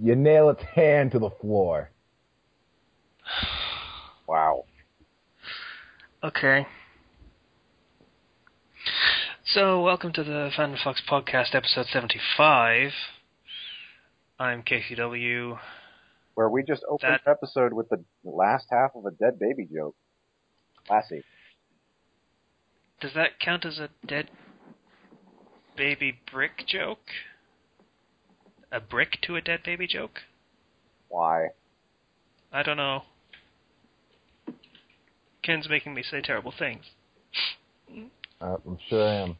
You nail its hand to the floor. Wow. Okay. So, welcome to the Fandom Flux Podcast, episode 75. I'm KCW. Where we just opened the episode with the last half of a dead baby joke. Classy. Does that count as a dead baby brick joke? A brick to a dead baby joke? Why? I don't know. Ken's making me say terrible things. I'm sure I am.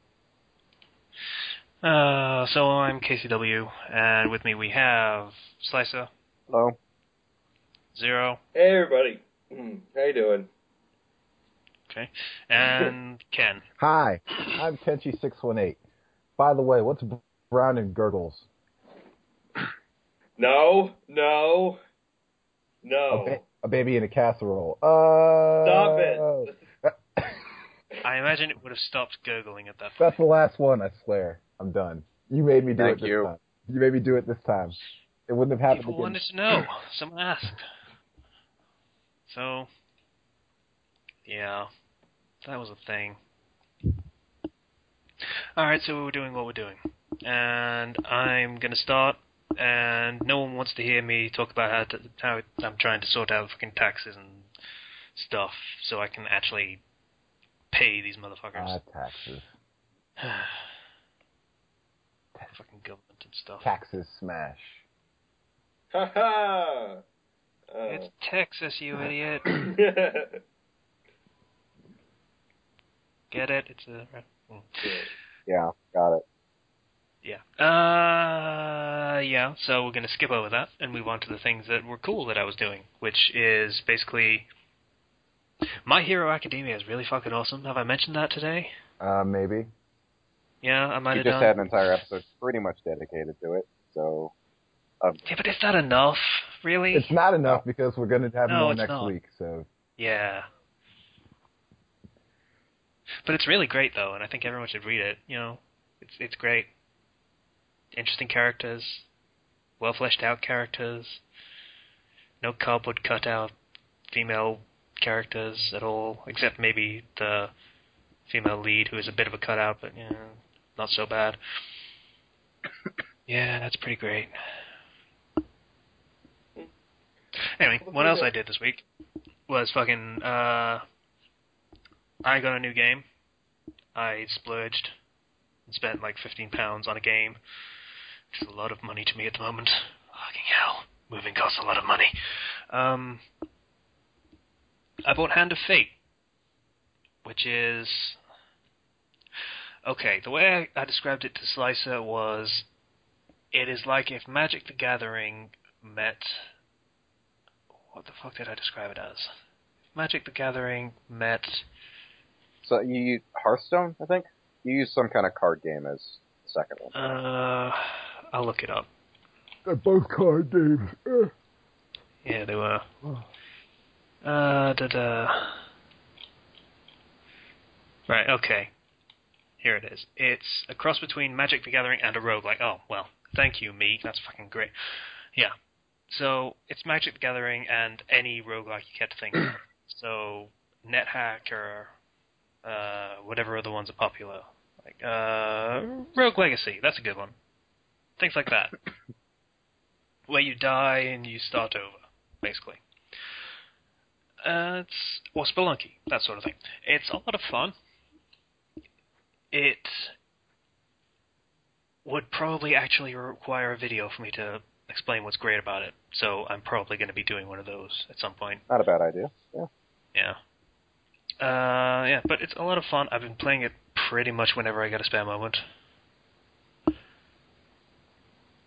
So I'm KCW, and with me we have Slicer. Hello. Zero. Hey everybody. How you doing? Okay. And Ken. Hi, I'm Tenchi618. By the way, what's brown and gurgles? No. A baby in a casserole. Stop it. I imagine it would have stopped gurgling at that point. That's the last one, I swear. I'm done. You made me do it this time. You made me do it this time. It wouldn't have happened People again. wanted to know. Someone asked. So, yeah. That was a thing. Alright, so we're doing what we're doing. And I'm going to start, and no one wants to hear me talk about how I'm trying to sort out fucking taxes and stuff so I can actually pay these motherfuckers. Taxes. Fucking government and stuff. Taxes smash. Ha ha. It's Texas, you idiot. Get it? It's a... Yeah, got it. Yeah, so we're going to skip over that and move on to the things that were cool that I was doing, which is basically... My Hero Academia is really fucking awesome. Have I mentioned that today? Maybe. Yeah, I might have You done. just had an entire episode pretty much dedicated to it, so... Yeah, but is that enough? Really? It's not enough because we're going to have more next not. week, so... Yeah. But it's really great, though, and I think everyone should read it. You know, it's great. Interesting characters. Well-fleshed-out characters. No cardboard cutout female characters at all, except maybe the female lead, who is a bit of a cutout, but, you know, not so bad. Yeah, that's pretty great. Anyway, what else I did this week was fucking, I got a new game. I splurged and spent like £15 on a game. It's a lot of money to me at the moment. Fucking hell. Moving costs a lot of money. I bought Hand of Fate, which is... Okay, the way I described it to Slicer was... It is like if Magic the Gathering met... What the fuck did I describe it as? Magic the Gathering met... So you used Hearthstone, I think? You used some kind of card game as the second one. I'll look it up. They're both card games. Yeah, they were. Right, okay. Here it is. It's a cross between Magic the Gathering and a roguelike. Oh, well, thank you, me. That's fucking great. Yeah. So, it's Magic the Gathering and any roguelike you get to think of. So, NetHack or whatever other ones are popular. Like, Rogue Legacy, that's a good one. Things like that. Where you die and you start over, basically. Or Spelunky, that sort of thing. It's a lot of fun. It would probably actually require a video for me to explain what's great about it, so I'm probably going to be doing one of those at some point. Not a bad idea, yeah. Yeah. Yeah, but it's a lot of fun. I've been playing it pretty much whenever I get a spare moment.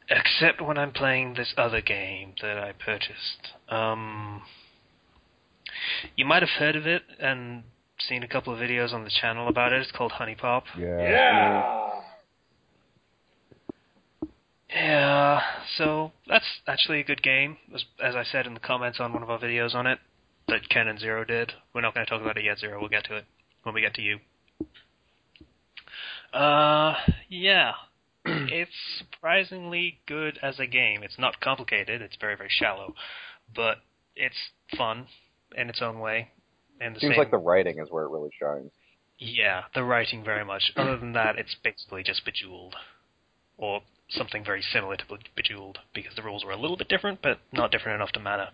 Except when I'm playing this other game that I purchased. You might have heard of it and seen a couple of videos on the channel about it. It's called Honey Pop. Yeah! Yeah, so that's actually a good game, as I said in the comments on one of our videos on it, that Ken and Zero did. We're not going to talk about it yet, Zero. We'll get to it when we get to you. Yeah. It's surprisingly good as a game. It's not complicated. It's very, very shallow, but it's fun in its own way. And Seems like the writing is where it really shines. Yeah, the writing very much. Other than that, it's basically just Bejeweled, or something very similar to Bejeweled, because the rules are a little bit different, but not different enough to matter.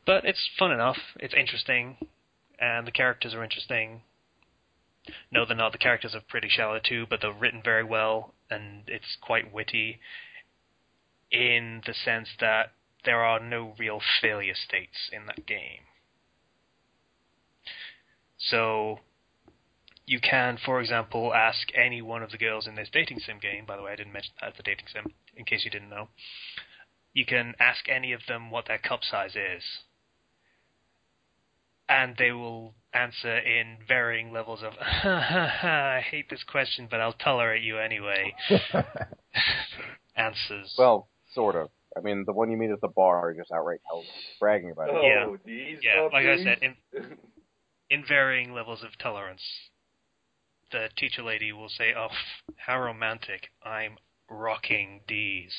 But it's fun enough. It's interesting, and the characters are interesting. No, they're not. The characters are pretty shallow too, but they're written very well, and it's quite witty in the sense that there are no real failure states in that game. So you can, for example, ask any one of the girls in this dating sim game. By the way, I didn't mention that as the dating sim, in case you didn't know. You can ask any of them what their cup size is, and they will answer in varying levels of, I hate this question, but I'll tolerate you anyway. Answers. Well, sort of. I mean, the one you meet at the bar just outright bragging about it. Yeah, like I said, in varying levels of tolerance. The teacher lady will say, oh, how romantic, I'm rocking D's.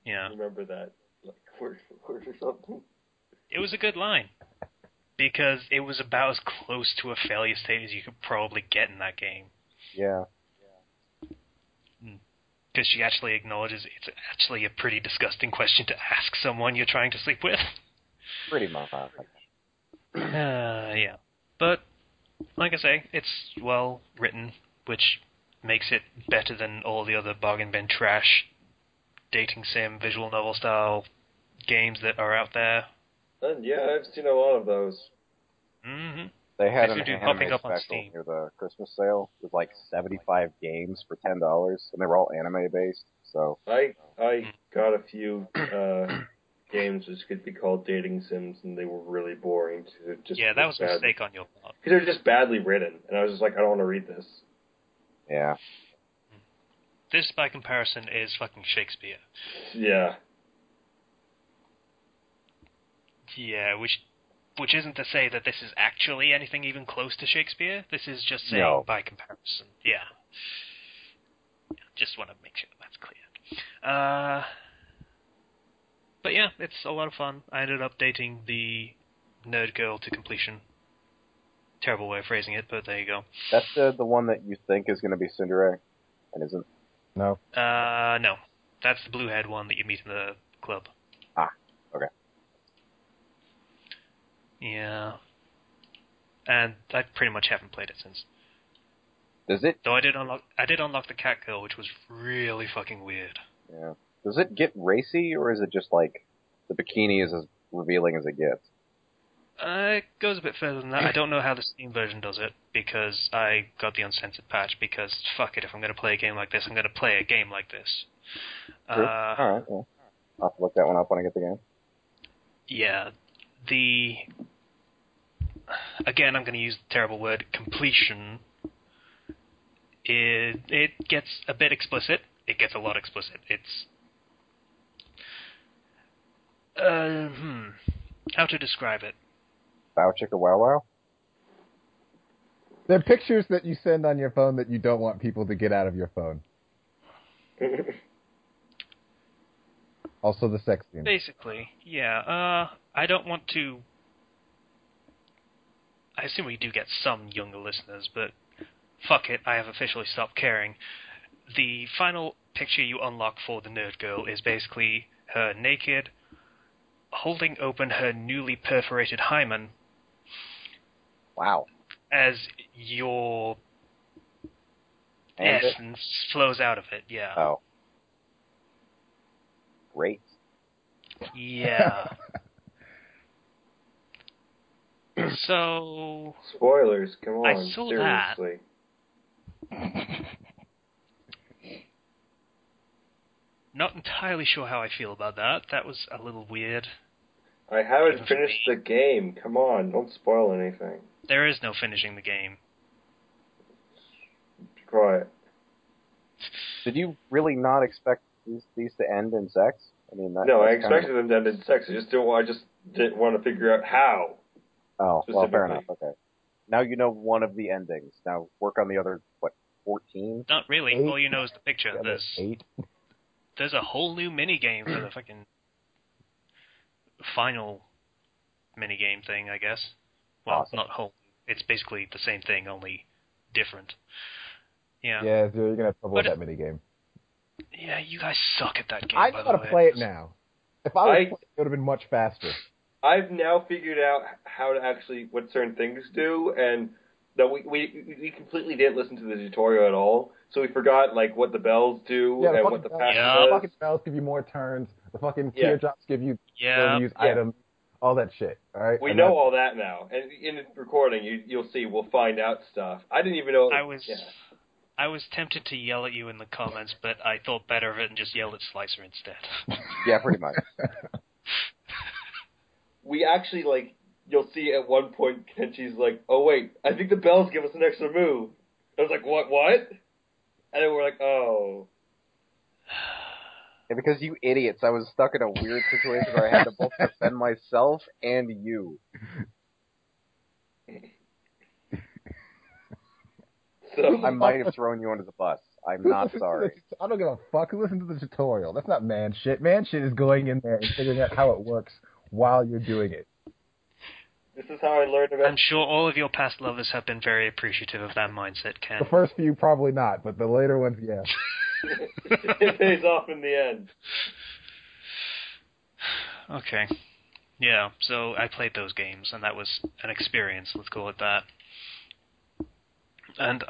Yeah. Remember that, like, word or something? It was a good line, because it was about as close to a failure state as you could probably get in that game. Yeah. Because she actually acknowledges it's actually a pretty disgusting question to ask someone you're trying to sleep with. Pretty much. Yeah. But, like I say, it's well written, which makes it better than all the other bargain bin trash dating sim, visual novel style games that are out there. And yeah, I've seen a lot of those. Mm-hmm. They had They an do anime popping up on special Steam. near the Christmas sale with like 75 games for $10, and they were all anime based. So I got a few games which could be called dating sims, and they were really boring. Yeah, that was a mistake on your part. Because they're just badly written, and I was just like, I don't want to read this. yeah. This, by comparison, is fucking Shakespeare. Yeah. Yeah, which isn't to say that this is actually anything even close to Shakespeare. This is just saying No. by comparison. Yeah. Just want to make sure that's clear. But yeah, it's a lot of fun. I ended up dating the nerd girl to completion. Terrible way of phrasing it, but there you go. That's the one that you think is going to be Tsundere, and isn't? No. No. That's the blue-haired one that you meet in the club. Ah, okay. Yeah. And I pretty much haven't played it since. Does it? Though I did unlock the cat girl, which was really fucking weird. Yeah. Does it get racy, or is it just like the bikini is as revealing as it gets? It goes a bit further than that. I don't know how the Steam version does it, because I got the uncensored patch, because fuck it, if I'm going to play a game like this, I'm going to play a game like this. True. Alright, well, I'll have to look that one up when I get the game. Yeah. Again, I'm going to use the terrible word, completion. It gets a bit explicit. It gets a lot explicit. It's... How to describe it? Bow Chicka Wow Wow? They're pictures that you send on your phone that you don't want people to get out of your phone. Also the sex scene. Basically, yeah. I don't want to... I assume we do get some younger listeners, but fuck it, I have officially stopped caring. The final picture you unlock for the nerd girl is basically her naked, holding open her newly perforated hymen. Wow. As your And essence flows out of it, yeah. Oh. Great. Yeah. So... Spoilers, come on, I saw that. seriously. Not entirely sure how I feel about that. That was a little weird. I haven't Even for finished me. the game. Come on, don't spoil anything. There is no finishing the game. Be quiet. Did you really not expect these to end in sex? I mean, No, I that's kind of- expected them to end in sex. I just didn't want to figure out how. Oh, well, fair enough. specifically. Okay. Now you know one of the endings. Now work on the other, 40 14. Not really. 8? All you know is the picture. Yeah, There's 8. There's a whole new minigame for the fucking final minigame thing, I guess. Well, Awesome. not whole. It's basically the same thing, only different. Yeah. Yeah, so you're gonna have trouble with that minigame. Yeah, you guys suck at that game. I know how to play it now. If I was playing, it would have been much faster. I've now figured out how to actually what certain things do, and that we completely didn't listen to the tutorial at all, so we forgot like what the bells do and what the pass does. The fucking bells give you more turns. The fucking teardrops give you use items. All that shit. All right. We know all that now, and in the recording, you'll see we'll find out stuff. I didn't even know. I was tempted to yell at you in the comments, but I thought better of it and just yelled at Slicer instead. Yeah, pretty much. We actually, like, you'll see at one point, Kenchi's like, oh wait, I think the bells give us an extra move. I was like, what? And then we're like, oh. Yeah, because you idiots, I was stuck in a weird situation where I had to both defend myself and you. So I might have thrown you under the bus. I'm not sorry. I don't give a fuck. Who listens to the tutorial? That's not man shit. Man shit is going in there and figuring out how it works while you're doing it. This is how I learned about. I'm sure all of your past lovers have been very appreciative of that mindset, Ken. The first few probably not, but the later ones, yes. It pays off in the end. Okay. Yeah, so I played those games, and that was an experience, let's call it that. And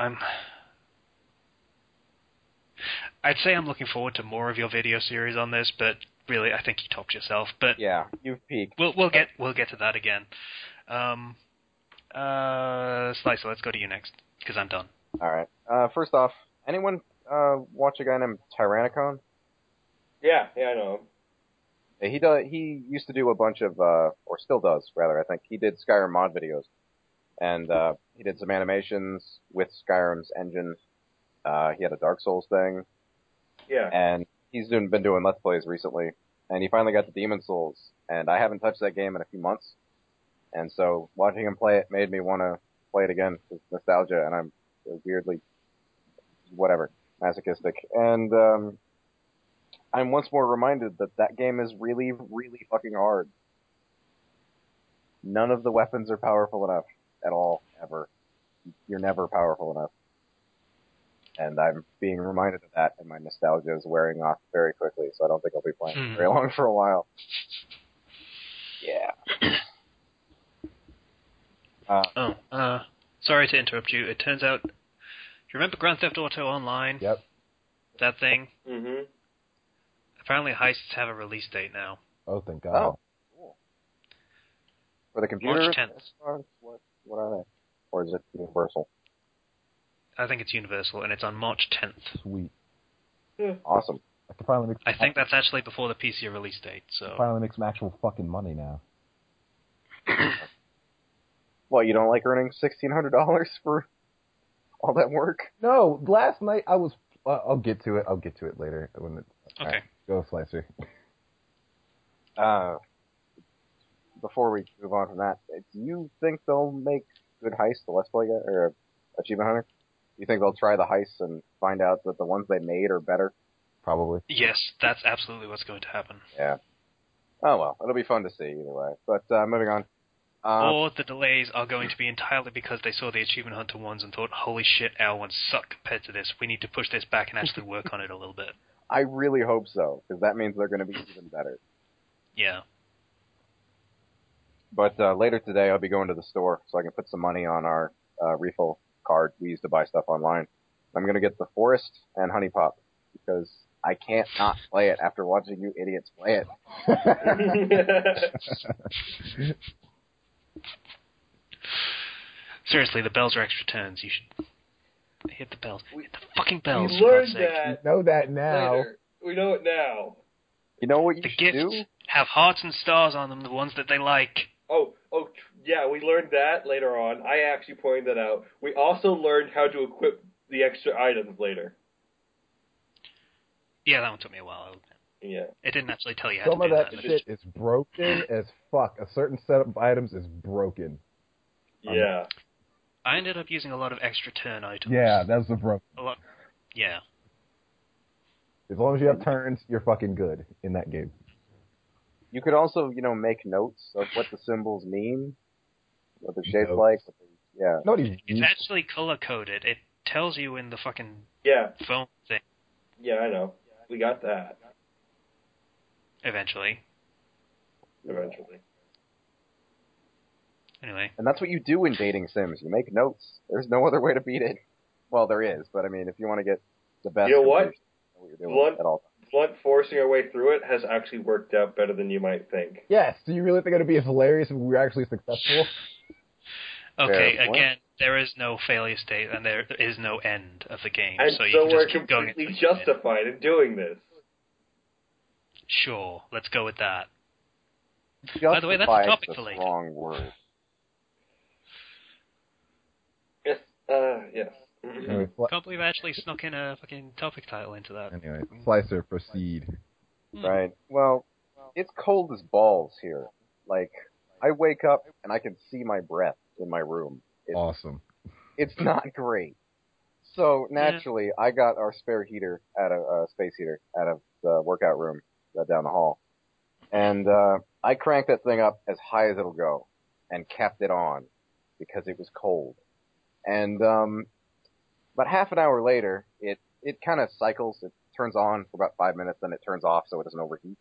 I'd say I'm looking forward to more of your video series on this, but really, I think you topped yourself. But yeah, you've peaked. We'll get to that again. Slicer, let's go to you next, because I'm done. All right. First off, anyone watch a guy named Tyrannicon? Yeah, I know him. He used to do a bunch of, or still does, rather, I think. He did Skyrim mod videos. And he did some animations with Skyrim's engine. He had a Dark Souls thing. Yeah. And he's been doing Let's Plays recently. And he finally got to Demon Souls. And I haven't touched that game in a few months. And so watching him play it made me want to play it again with nostalgia. And I'm weirdly, masochistic. And I'm once more reminded that game is really, really fucking hard. None of the weapons are powerful enough at all, ever. You're never powerful enough. And I'm being reminded of that, and my nostalgia is wearing off very quickly, so I don't think I'll be playing very long for a while. Yeah. Sorry to interrupt you. It turns out, you remember Grand Theft Auto Online? Yep. That thing? Mm-hmm. Apparently heists have a release date now. Oh, thank God. Oh, cool. For the computer? March 10th. What are they? Or is it universal? I think it's universal, and it's on March 10th. Sweet. Awesome. I think that's actually before the PC release date, so... Finally make some actual fucking money now. Well, you don't like earning $1,600 for all that work? No, last night I was... I'll get to it. I'll get to it later. Okay. Right, go, Slicer. Before we move on from that, do you think they'll make good heists to Let's Play or Achievement Hunter? Do you think they'll try the heists and find out that the ones they made are better? Probably. Yes, that's absolutely what's going to happen. Yeah. Oh well, it'll be fun to see either way. But moving on. Or the delays are going to be entirely because they saw the Achievement Hunter ones and thought, holy shit, our ones suck compared to this. We need to push this back and actually work on it a little bit. I really hope so, because that means they're going to be even better. Yeah. But later today, I'll be going to the store so I can put some money on our refill card we use to buy stuff online. I'm going to get the Forest and Honey Pop, because I can't not play it after watching you idiots play it. Seriously, the bells are extra turns. You should hit the bells. Hit the fucking bells. We learned that. We know that now. Later. We know it now. You know what you the should gifts do? Have hearts and stars on them, the ones that they like. Oh, yeah, we learned that later on. I actually pointed that out. We also learned how to equip the extra items later. Yeah, that one took me a while. Yeah. It didn't actually tell you how Some to do of that that. shit is broken as fuck. A certain set of items is broken. Yeah. I ended up using a lot of extra turn items. Yeah, that's the problem. A lot. Yeah. As long as you have turns, you're fucking good in that game. You could also, make notes of what the symbols mean, what they're shaped Notes. like. Yeah. It's actually color-coded. It tells you in the fucking phone thing. Yeah, I know. We got that. Eventually. Anyway. And that's what you do in dating sims. You make notes. There's no other way to beat it. Well, there is, but I mean, if you want to get the best... You know what? You're doing at all. Blunt forcing our way through it has actually worked out better than you might think. Yes. Do you really think it would be as hilarious if we were actually successful? Okay, again, there is no failure state, and there is no end of the game. And so you can we're just keep going. completely justified in doing this. Sure, let's go with that. Justify By the way, that's a topic is for a later. strong word. Yes, yes. Anyway, Can't believe I actually snuck in a fucking topic title into that. anyway, Slicer, proceed. Right. Well, it's cold as balls here. Like, I wake up and I can see my breath in my room. Awesome. It's not great. So, naturally, I got our spare heater space heater out of the workout room down the hall. And I cranked that thing up as high as it'll go and kept it on because it was cold. And about half an hour later, it kind of cycles. It turns on for about 5 minutes, then it turns off so it doesn't overheat.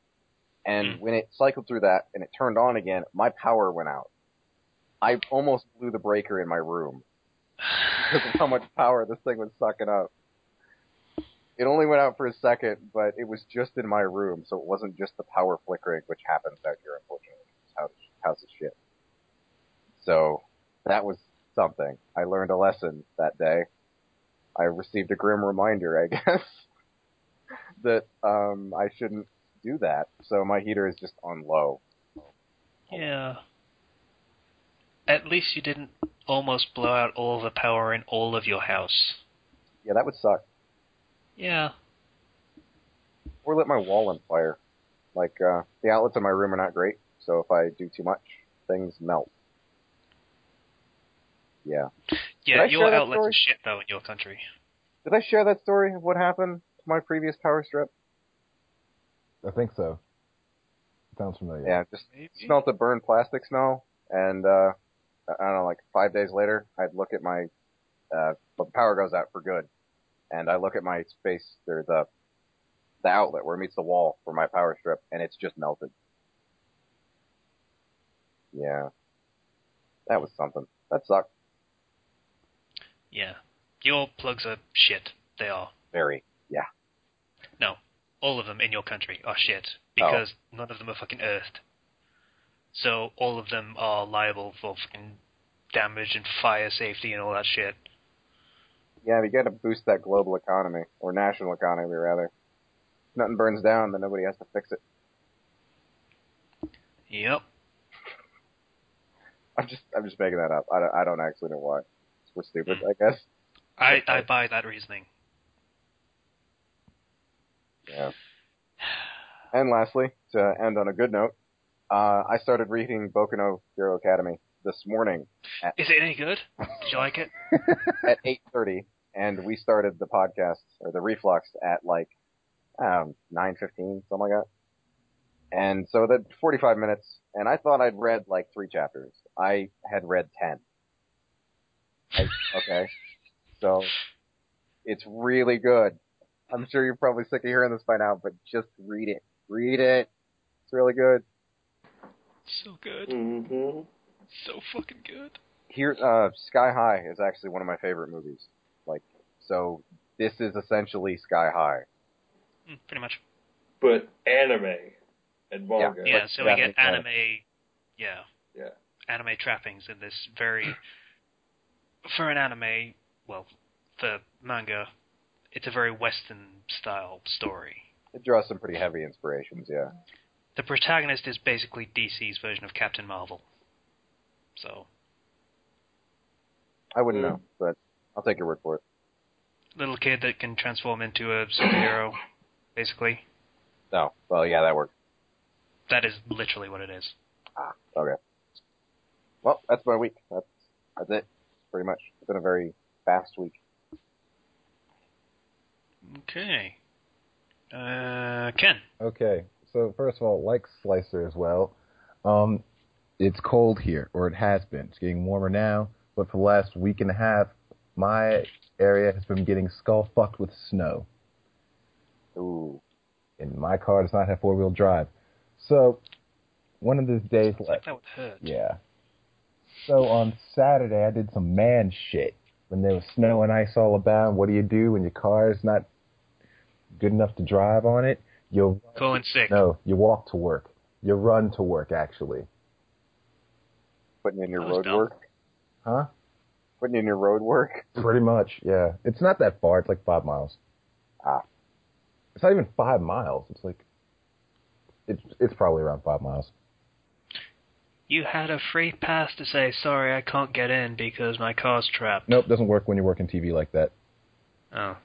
And when it cycled through that and it turned on again, my power went out. I almost blew the breaker in my room because of how much power this thing was sucking up. It only went out for a second, but it was just in my room, so it wasn't just the power flickering, which happens out here, unfortunately. House is shit. So that was something. I learned a lesson that day. I received a grim reminder, I guess, that I shouldn't do that. So my heater is just on low. Yeah. At least you didn't almost blow out all the power in all of your house. Yeah, that would suck. Yeah. Or lit my wall on fire. Like, the outlets in my room are not great, so if I do too much, things melt. Yeah. Yeah, your outlets are shit, though, in your country. Did I share that story of what happened to my previous power strip? I think so. Sounds familiar. Yeah, just smelt the burned plastic smell, and, I don't know, like 5 days later, I'd look at my, the power goes out for good, and I look at my space, there's the outlet where it meets the wall for my power strip, and it's just melted. Yeah. That was something. That sucked. Yeah. Your plugs are shit. They are. Very. Yeah. No. All of them in your country are shit. Because none of them are fucking earthed. So all of them are liable for fucking damage and fire safety and all that shit. Yeah, we gotta boost that global economy. Or national economy, rather. If nothing burns down, then nobody has to fix it. Yep. I'm just making that up. I don't actually know why. We're stupid, I guess. I buy that reasoning. Yeah. And lastly, to end on a good note, I started reading Boku no Hero Academy this morning. Is it any good? Did you like it? At 8:30, and we started the podcast, or the Reflux, at like, 9:15, something like that. And so that 45 minutes, and I thought I'd read like 3 chapters. I had read 10. Okay. So, it's really good. I'm sure you're probably sick of hearing this by now, but just read it. Read it. It's really good. So good. Mm-hmm. So fucking good. Here, Sky High is actually one of my favorite movies. Like, so this is essentially Sky High. Pretty much. But anime and manga. Yeah, so we get anime. Yeah. Yeah. Anime trappings in this very. For an anime, well, for manga, it's a very Western style story. It draws some pretty heavy inspirations, yeah. The protagonist is basically DC's version of Captain Marvel. So. I wouldn't know, but I'll take your word for it. Little kid that can transform into a superhero, basically. No. Well, yeah, that works. That is literally what it is. Ah, okay. Well, that's my week. That's it. pretty much. It's been a very fast week. Okay. Ken. Okay, so first of all, like Slicer as well, it's cold here, or it has been. It's getting warmer now, but for the last week and a half, my area has been getting skull-fucked with snow. Ooh. And my car does not have four-wheel drive. So, one of these days... Like that would hurt. Yeah. So, on Saturday, I did some man shit. When there was snow and ice all about, what do you do when your car is not good enough to drive on it? You Going sick. No, you walk to work. You run to work, actually. Putting in your road work? Huh? Putting in your road work? Pretty much, yeah. It's not that far. It's like 5 miles. Ah. It's not even 5 miles. It's like... It's probably around 5 miles. You had a free pass to say, sorry, I can't get in because my car's trapped. Nope, doesn't work when you're working TV like that. Oh.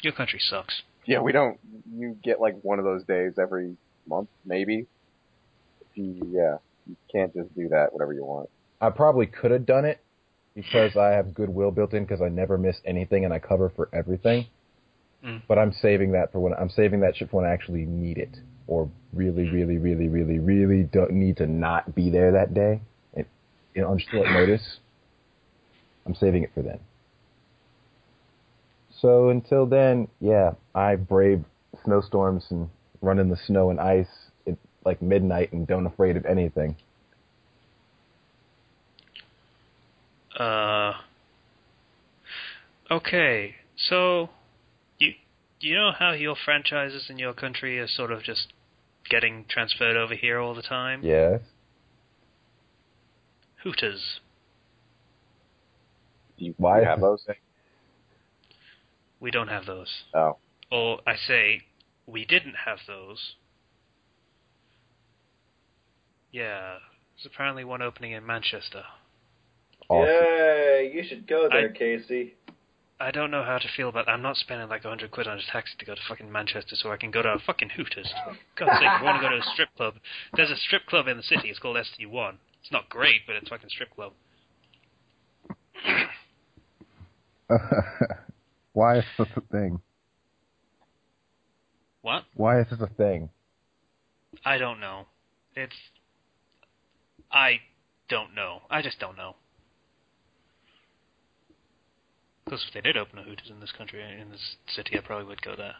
Your country sucks. Yeah, we don't... You get like one of those days every month, maybe. You can't just do that whatever you want. I probably could have done it because I have goodwill built in because I never miss anything and I cover for everything. But I'm saving that shit for when I actually need it, or really don't need to not be there that day, on short notice. I'm saving it for then. So until then, yeah, I brave snowstorms and run in the snow and ice at like midnight and don't afraid of anything. Okay, so you know how your franchises in your country are sort of just getting transferred over here all the time? Yes. Hooters. Why have those? We don't have those. Oh. Or I say, we didn't have those. Yeah, there's apparently one opening in Manchester. Awesome. Yay! You should go there, Casey. I don't know how to feel about that. I'm not spending like £100 on a taxi to go to fucking Manchester so I can go to a fucking Hooters. For God's sake, if I want to go to a strip club, there's a strip club in the city. It's called ST1. It's not great, but it's a fucking strip club. Why is this a thing? What? Why is this a thing? I don't know. I don't know. I just don't know. Because if they did open a Hooters in this country, in this city, I probably would go there.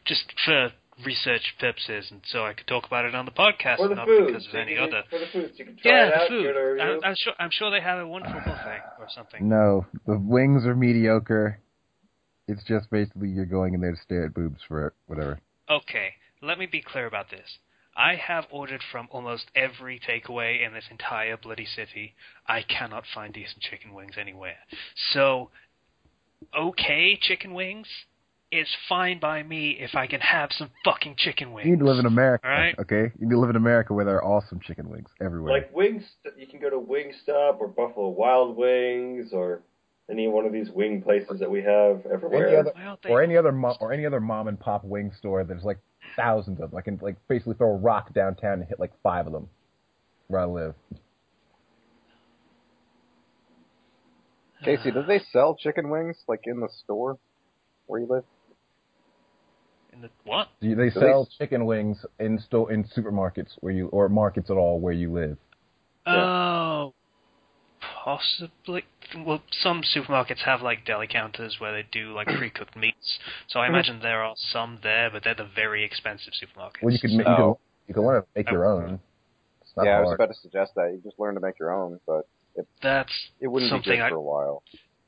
Just for research purposes, and so I could talk about it on the podcast, For the not food. because of any other. For the food, you can try it out. The food. I'm sure they have a wonderful buffet or something. No, the wings are mediocre. It's just basically you're going in there to stare at boobs for whatever. Okay, let me be clear about this. I have ordered from almost every takeaway in this entire bloody city. I cannot find decent chicken wings anywhere. So, okay, chicken wings is fine by me if I can have some fucking chicken wings. You need to live in America, right? Okay? You need to live in America where there are awesome chicken wings everywhere. Like Wings, you can go to Wingstop or Buffalo Wild Wings or any one of these wing places that we have everywhere. Any other mom and pop wing store. There's like thousands of them. I can like basically throw a rock downtown and hit like 5 of them where I live. Casey, do they sell chicken wings like in the store where you live? In the what? They sell chicken wings in supermarkets or markets at all where you live. Oh, possibly. Well, some supermarkets have like deli counters where they do like pre-cooked meats. So I imagine there are some there, but they're the very expensive supermarkets. Well, you can learn to make your own. It's not I was hard. about to suggest that you just learn to make your own, but it wouldn't something be good for a while.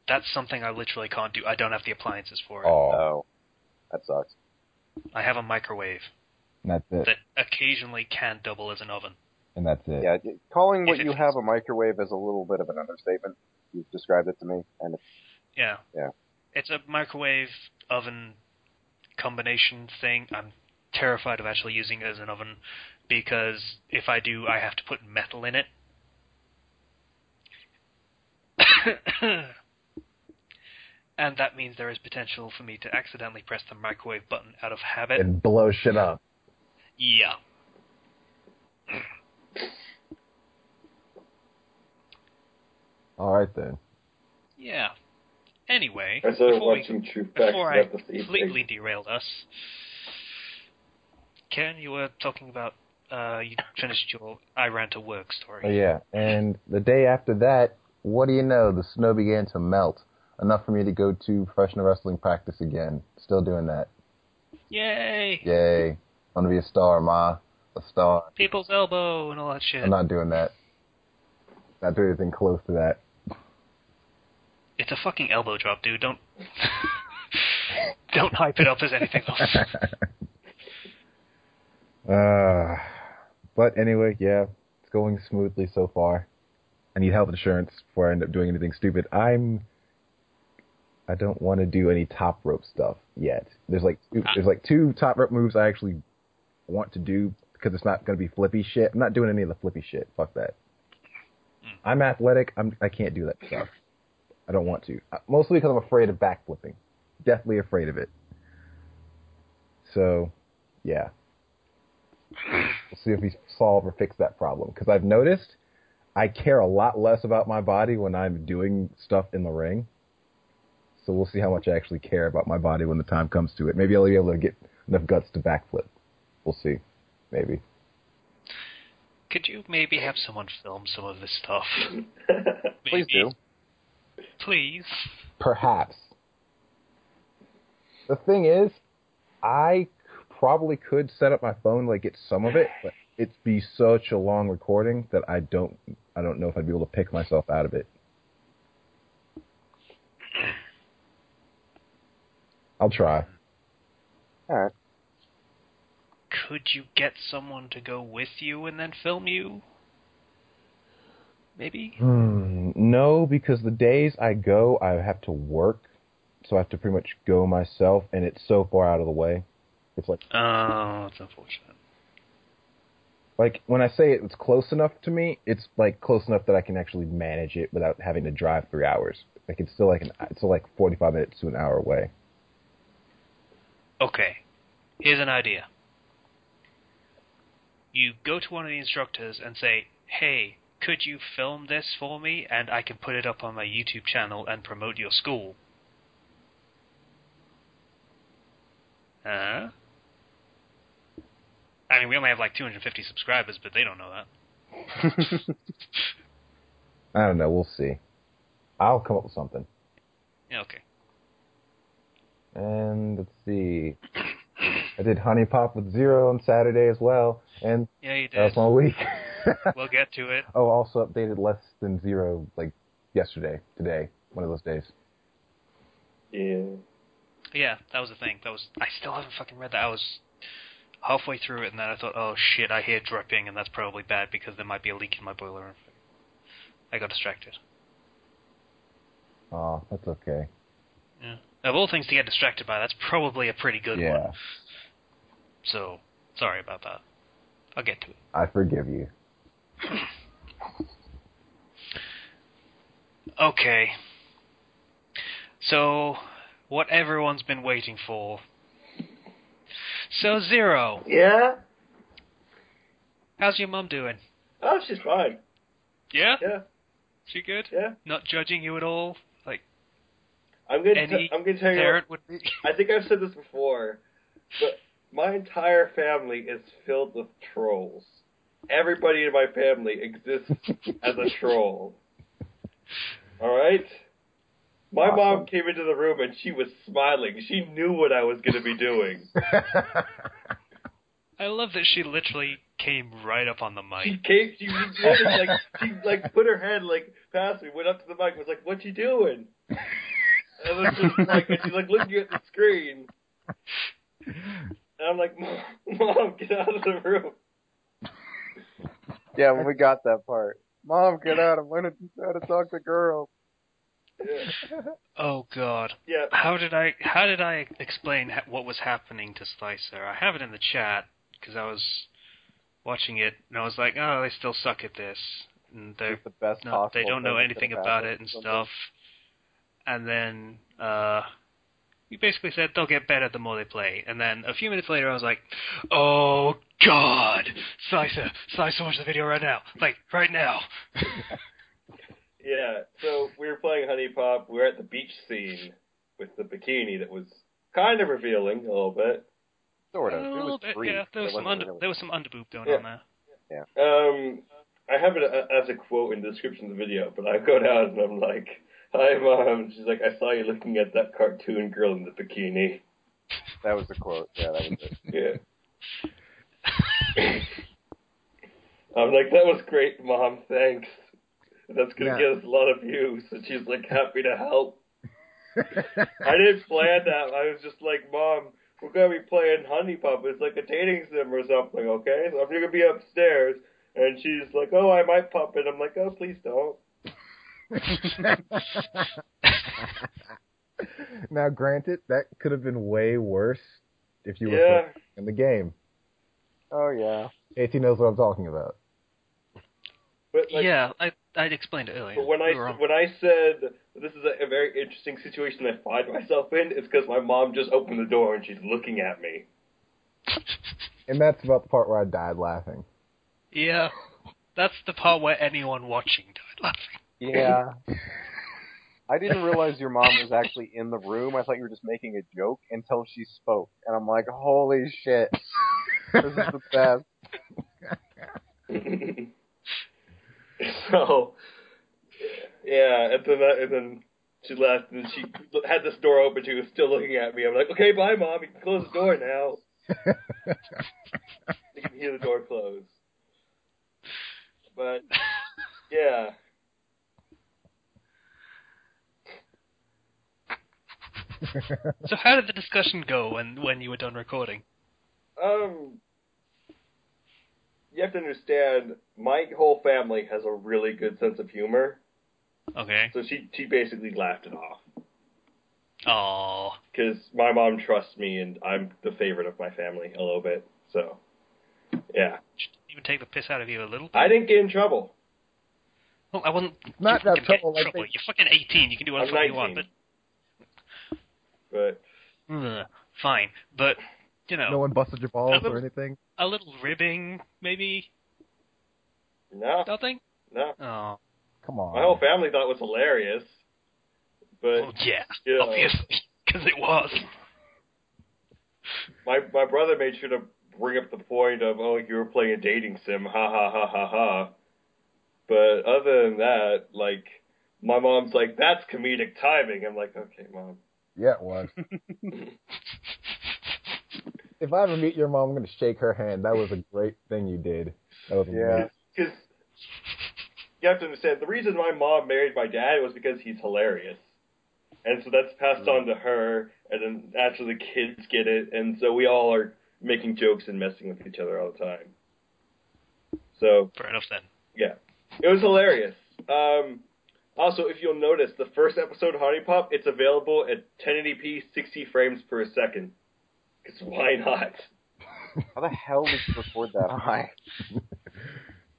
That's something I literally can't do. I don't have the appliances for it. Oh, that sucks. I have a microwave. And that's it. That occasionally can double as an oven. And that's it. Yeah, calling what you have a microwave is a little bit of an understatement. You've described it to me, and yeah. Yeah. It's a microwave oven combination thing. I'm terrified of actually using it as an oven because if I do, I have to put metal in it. And that means there is potential for me to accidentally press the microwave button out of habit. And blow shit up. Yeah. All right, then. Yeah. Anyway, I started watching True Facts. before I completely derailed us, Ken, you were talking about you finished your I Ran to Work story. Oh, yeah. And the day after that, what do you know? The snow began to melt. Enough for me to go to professional wrestling practice again. Still doing that. Yay! Yay. Want to be a star, Ma. A star. People's elbow and all that shit. I'm not doing that. Not doing anything close to that. It's a fucking elbow drop, dude. Don't hype it up as anything else. But anyway, yeah, it's going smoothly so far. I need health insurance before I end up doing anything stupid. I don't want to do any top rope stuff yet. There's like two top rope moves I actually want to do because it's not going to be flippy shit. I'm not doing any of the flippy shit. Fuck that. I'm athletic. I can't do that stuff. I don't want to. Mostly because I'm afraid of backflipping. Deathly afraid of it. So, yeah. We'll see if we solve or fix that problem. Because I've noticed I care a lot less about my body when I'm doing stuff in the ring. So we'll see how much I actually care about my body when the time comes to it. Maybe I'll be able to get enough guts to backflip. We'll see. Maybe. Could you maybe have someone film some of this stuff? Please do. Please. Perhaps. The thing is, I probably could set up my phone, like get some of it, but it'd be such a long recording that I don't know if I'd be able to pick myself out of it. I'll try. All right. Could you get someone to go with you and then film you? Maybe? No, because the days I go, I have to work, so I have to pretty much go myself, and it's so far out of the way. It's like... Oh, that's unfortunate. Like, when I say it's close enough to me, it's, like, close enough that I can actually manage it without having to drive 3 hours. Like, it's still like 45 minutes to an hour away. Okay. Here's an idea. You go to one of the instructors and say, hey, could you film this for me and I can put it up on my YouTube channel and promote your school? I mean, we only have like 250 subscribers, but they don't know that. I don't know. We'll see. I'll come up with something. Yeah, okay. And let's see. I did Honey Pop with Zero on Saturday as well. And yeah, you did. That was my week. We'll get to it. Oh, also updated Less Than Zero, like, today, one of those days. Yeah. Yeah, that was the thing. I still haven't fucking read that. I was halfway through it, and then I thought, oh shit, I hear dripping, and that's probably bad because there might be a leak in my boiler. I got distracted. Oh, that's okay. Yeah. Of all things to get distracted by, that's probably a pretty good one. So, sorry about that. I'll get to it. I forgive you. Okay. So, what everyone's been waiting for. So, Zero. Yeah? How's your mum doing? Oh, she's fine. Yeah? Yeah. She good? Yeah. Not judging you at all? Like, I'm gonna tell you. Parent would be. I think I've said this before, but my entire family is filled with trolls. Everybody in my family exists as a troll. Alright? My mom came into the room and she was smiling. She knew what I was going to be doing. I love that she literally came right up on the mic. She put her head past me, went up to the mic, and was like, "What you doing?" And was just and she's looking at the screen. And I'm like, Mom, get out of the room. Yeah, we got that part. Mom, get out. I'm going to try to talk to girls. Yeah. Oh God. Yeah. How did I explain what was happening to Slicer? I have it in the chat because I was watching it and I was like, oh, they still suck at this, and they're the best possible. They don't know anything about it and stuff. And then you basically said they'll get better the more they play. And then a few minutes later, I was like, oh God, Slicer, watch the video right now, right now. Yeah, so we were playing Honey Pop. We were at the beach scene with the bikini that was kind of revealing a little bit. Sort of. A It little was bit, free. yeah. There was some Really. there was some underboob going Yeah. on there. Yeah. I have it as a quote in the description of the video, but I go down and I'm like, "Hi, Mom." She's like, "I saw you looking at that cartoon girl in the bikini." That was the quote. Yeah, that was it. Yeah. I'm like, "That was great, Mom. Thanks. That's gonna get us a lot of views." And she's like, "Happy to help." I didn't plan that. I was just like, "Mom, we're gonna be playing Honey Pop. It's like a dating sim or something, okay? So I'm gonna be upstairs." And she's like, "Oh, I might pop in." I'm like, "Oh, please don't." Now, granted, that could have been way worse if you were playing in the game. Oh, yeah. AT knows what I'm talking about. But like, yeah, I'd explained it earlier. but when I said this is a very interesting situation I find myself in, it's because my mom just opened the door and she's looking at me. And that's about the part where I died laughing. Yeah, that's the part where anyone watching died laughing. Yeah. I didn't realize your mom was actually in the room. I thought you were just making a joke until she spoke. And I'm like, holy shit. This is the best. So, yeah, and then she left, and she had this door open. She was still looking at me. I'm like, "Okay, bye, Mom. You can close the door now." You can hear the door close. But, yeah. So how did the discussion go when you were done recording? You have to understand, my whole family has a really good sense of humor. Okay. So she basically laughed it off. Oh. Because my mom trusts me, and I'm the favorite of my family a little bit. So, yeah. Should even take the piss out of you a little bit? I didn't get in trouble. Well, I wasn't... Not that trouble. Like trouble. You're fucking 18. You can do whatever you want, but... fine. But, you know... No one busted your balls or anything? A little ribbing, maybe? No. Nothing? No. Oh. Come on. My whole family thought it was hilarious. But, yeah, you know, obviously, because it was. My brother made sure to bring up the point of, "Oh, you were playing a dating sim, ha ha ha ha ha." But other than that, like, my mom's like, "That's comedic timing." I'm like, "Okay, Mom." Yeah, it was. If I ever meet your mom, I'm going to shake her hand. That was a great thing you did. That was amazing. Because you have to understand, the reason my mom married my dad was because he's hilarious. And so that's passed on to her, and then naturally the kids get it, and so we all are making jokes and messing with each other all the time. So... Fair enough, then. Yeah. It was hilarious. Also, if you'll notice, the first episode of Honey Pop, it's available at 1080p, 60 frames per second. Because why not? How the hell did you record that high?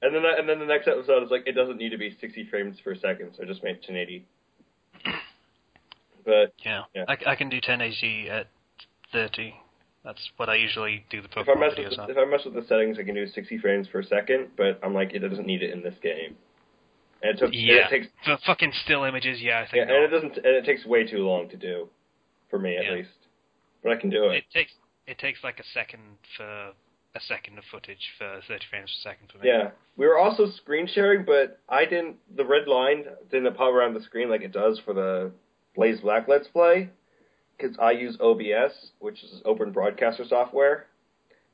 And then the next episode is like, it doesn't need to be 60 frames per second, so I just made 1080. But yeah. I can do 1080 at 30. That's what I usually do the Pokemon videos on. If I mess with the settings, I can do 60 frames per second, but I'm like, it doesn't need it in this game. And it takes for fucking still images. Yeah, I think. Yeah, and it takes way too long to do, for me at least. But I can do it. It takes like a second of footage for 30 frames per second for me. Yeah, we were also screen sharing, but the red line didn't pop around the screen like it does for the Blaze Black Let's Play, because I use OBS, which is open broadcaster software,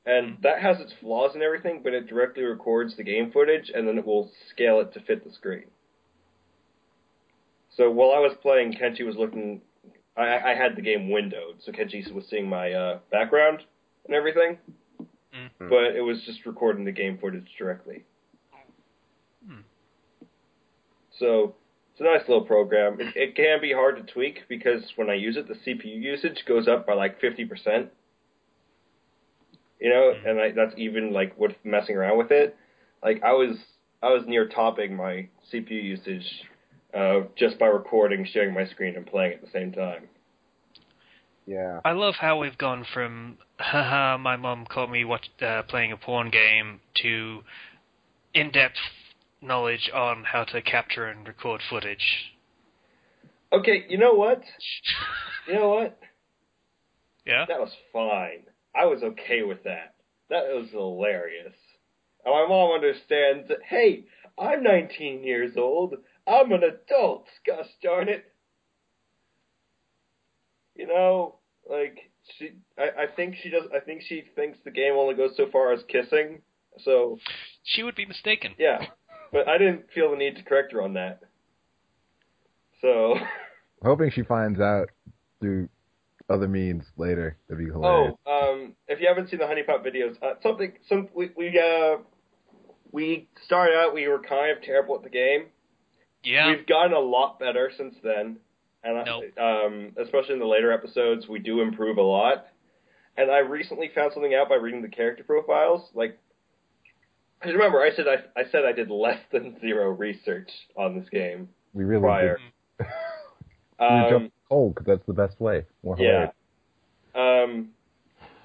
and that has its flaws and everything, but it directly records the game footage, and then it will scale it to fit the screen. So while I was playing, Kenshi was looking... I had the game windowed, so Kenshi was seeing my background and everything, but it was just recording the game footage directly. So... it's a nice little program. It can be hard to tweak because when I use it, the CPU usage goes up by like 50%. You know, and that's even like with messing around with it. Like I was near topping my CPU usage just by recording, sharing my screen, and playing at the same time. Yeah. I love how we've gone from haha, my mom caught me playing a porn game to in-depth knowledge on how to capture and record footage. Okay, you know what? Yeah? That was fine. I was okay with that. That was hilarious. And my mom understands that, hey, I'm 19 years old. I'm an adult, gosh darn it. You know, like, I think she thinks the game only goes so far as kissing, so... She would be mistaken. Yeah, but I didn't feel the need to correct her on that. So... Hoping she finds out through other means later. That'd be hilarious. If you haven't seen the Honey Pot videos, we started out, we were kind of terrible at the game. Yeah. We've gotten a lot better since then. And especially in the later episodes, we do improve a lot. And I recently found something out by reading the character profiles. Like, because remember, I said I did less than zero research on this game. We really prior. did. You jump cold, because that's the best way. More hilarious.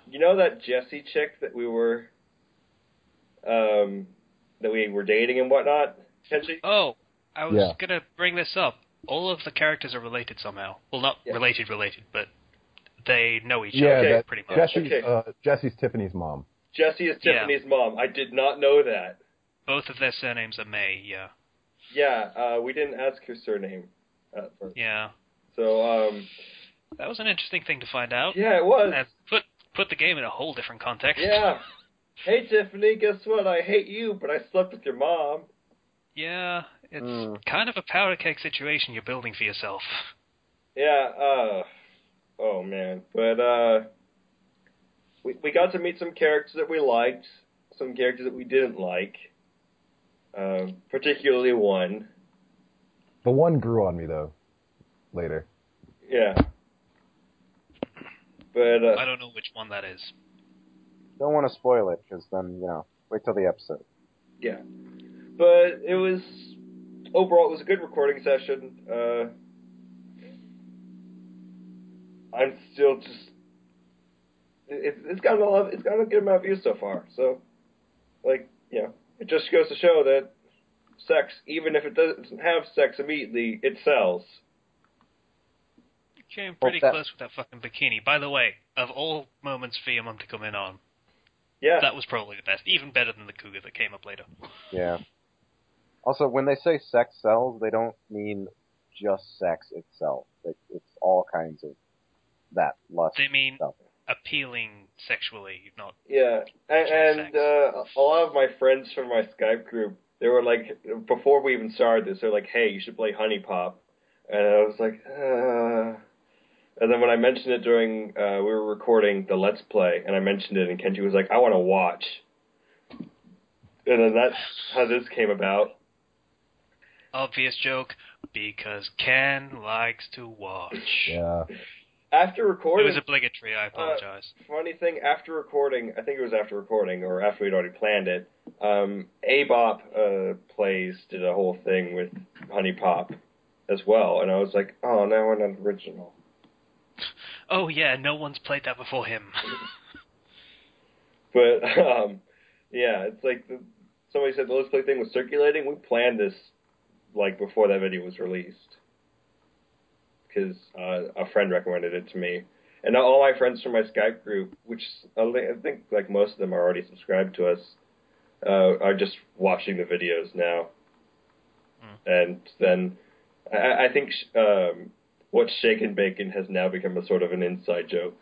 You know that Jessie chick that we were dating and whatnot? Potentially? Oh, I was gonna bring this up. All of the characters are related somehow. Well, not related, but they know each other pretty much. Jessie's Tiffany's mom. Jessie is Tiffany's mom. I did not know that. Both of their surnames are May, yeah. Yeah, we didn't ask her surname at first. Yeah. So, that was an interesting thing to find out. Yeah, it was. And put the game in a whole different context. Yeah. Hey, Tiffany, guess what? I hate you, but I slept with your mom. Yeah, it's kind of a powder keg situation you're building for yourself. Yeah, oh man. But, we got to meet some characters that we liked, some characters that we didn't like. Particularly one. The one grew on me, though, later. Yeah. But, I don't know which one that is. Don't want to spoil it, because then, wait till the episode. Yeah. But overall, it was a good recording session. I'm still just, it's gotten a good amount of views so far. So, it just goes to show that sex, even if it doesn't have sex immediately, it sells. You came pretty close with that fucking bikini. By the way, of all moments for your mum to come in on, that was probably the best. Even better than the cougar that came up later. Yeah. Also, when they say sex sells, they don't mean just sex itself. It's all kinds of that lust. They mean stuff. Appealing sexually, not. Yeah, and a lot of my friends from my Skype group, they were like, before we even started this, they're like, "Hey, you should play Honey Pop," and I was like, And then when I mentioned it during, we were recording the Let's Play, and I mentioned it, and Kenji was like, "I want to watch," and then that's how this came about. Obvious joke, because Ken likes to watch. Yeah. After recording... It was obligatory, I apologize. Funny thing, after recording, I think it was after recording, or after we'd already planned it, Abop Plays did a whole thing with Honey Pop as well, and I was like, oh, now we're not original. Oh yeah, no one's played that before him. But, it's like, somebody said the Let's Play thing was circulating. We planned this, before that video was released. Because a friend recommended it to me. And all my friends from my Skype group, which I think, most of them are already subscribed to us, are just watching the videos now. And then, I think what's Shaken Bacon has now become a sort of an inside joke.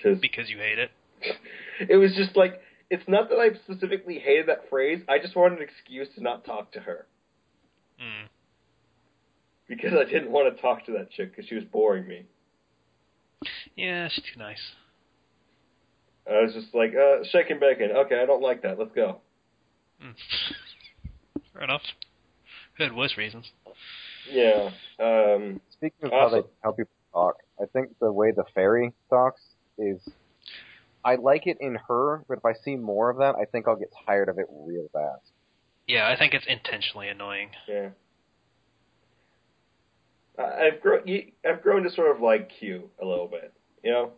Because you hate it? It was just it's not that I specifically hated that phrase, I just wanted an excuse to not talk to her. Because I didn't want to talk to that chick, because she was boring me. Yeah, she's too nice. I was just like, Shaken Bacon, okay, I don't like that, let's go. Fair enough. Heard worse reasons. Yeah. Speaking of how people talk, I think the way the fairy talks is... I like it in her, but if I see more of that, I think I'll get tired of it real fast. Yeah, I think it's intentionally annoying. Yeah. I've grown to sort of like Q a little bit, you know?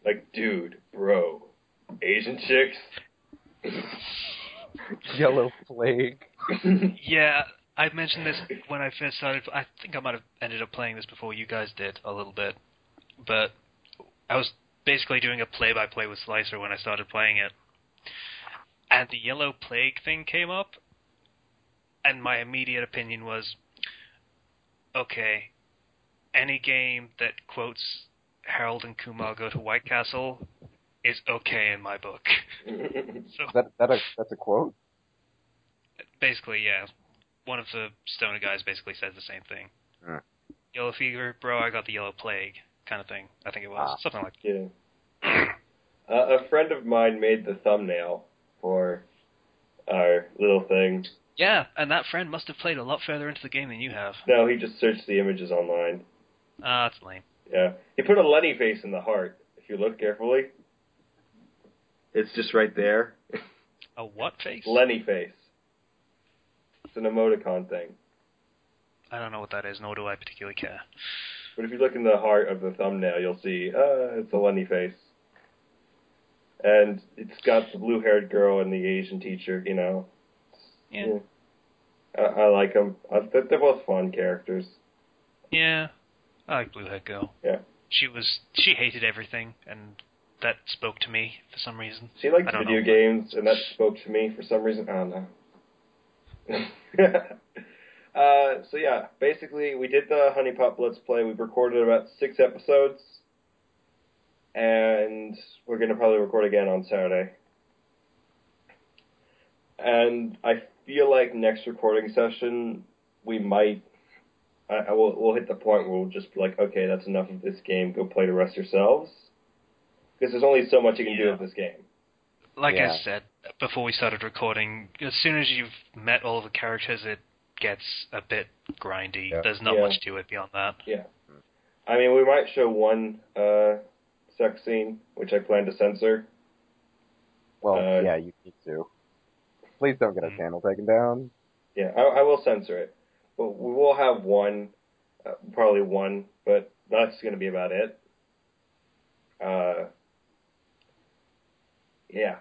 Like, dude, bro, Asian chicks. Yellow plague. Yeah, I mentioned this when I first started. I think I might have ended up playing this before you guys did a little bit, but I was basically doing a play-by-play with Slicer when I started playing it, and the yellow plague thing came up, and my immediate opinion was, okay, any game that quotes Harold and Kumar Go to White Castle is okay in my book. So That's a quote? basically, yeah. One of the stoner guys basically says the same thing. Hmm. Yellow fever, bro, I got the yellow plague, kind of thing. I think it was. Something like that. Yeah. A friend of mine made the thumbnail for our little thing. Yeah, and that friend must have played a lot further into the game than you have. No, he just searched the images online. Ah, that's lame. Yeah. He put a Lenny face in the heart, if you look carefully. It's just right there. A what face? Lenny face. It's an emoticon thing. I don't know what that is, nor do I particularly care. But if you look in the heart of the thumbnail, you'll see, it's a Lenny face. And it's got the blue-haired girl and the Asian teacher, you know. Yeah. I like them. They're both fun characters. Yeah. I like Blue Head Girl. Yeah. She hated everything, and that spoke to me for some reason. She liked video games, and that spoke to me for some reason. I don't know. So yeah, basically we did the Honey Pop Let's Play. We've recorded about 6 episodes, and we're going to probably record again on Saturday. And I feel like next recording session we might, we'll hit the point where we'll just be like, okay, that's enough of this game. Go play the rest yourselves, because there's only so much you can do with this game. Like I said before we started recording, as soon as you've met all of the characters, it gets a bit grindy. Yeah. There's not much to it beyond that. Yeah. I mean, we might show one sex scene, which I plan to censor. Well, yeah, you need to. Please don't get our channel taken down. Yeah, I will censor it. But we will have one, probably one, but that's going to be about it. Yeah.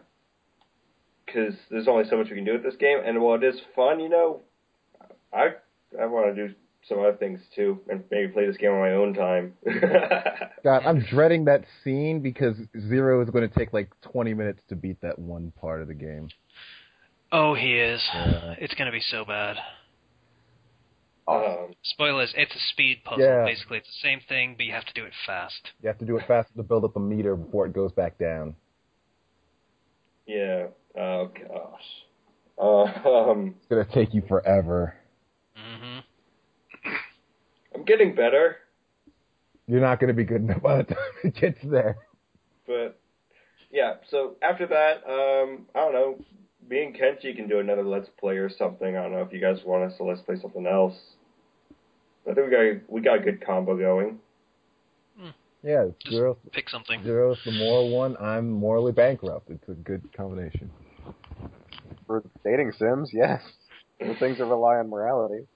Because there's only so much we can do with this game, and while it is fun, you know, I want to do some other things too, and maybe play this game on my own time. God, I'm dreading that scene because Zero is going to take like 20 minutes to beat that one part of the game. Oh, he is. Yeah. It's going to be so bad. Spoilers, it's a speed puzzle. Yeah. Basically, it's the same thing, but you have to do it fast. You have to do it fast to build up a meter before it goes back down. Yeah. Oh, gosh. It's going to take you forever. Mm-hmm. I'm getting better. You're not going to be good enough by the time it gets there. But, yeah, so after that, I don't know, me and Kenji can do another Let's Play or something. I don't know if you guys want us to Let's Play something else. I think we got a good combo going. Yeah, Zero, pick something. Zero's the moral one. I'm morally bankrupt. It's a good combination. For dating sims, yes. The things that rely on morality.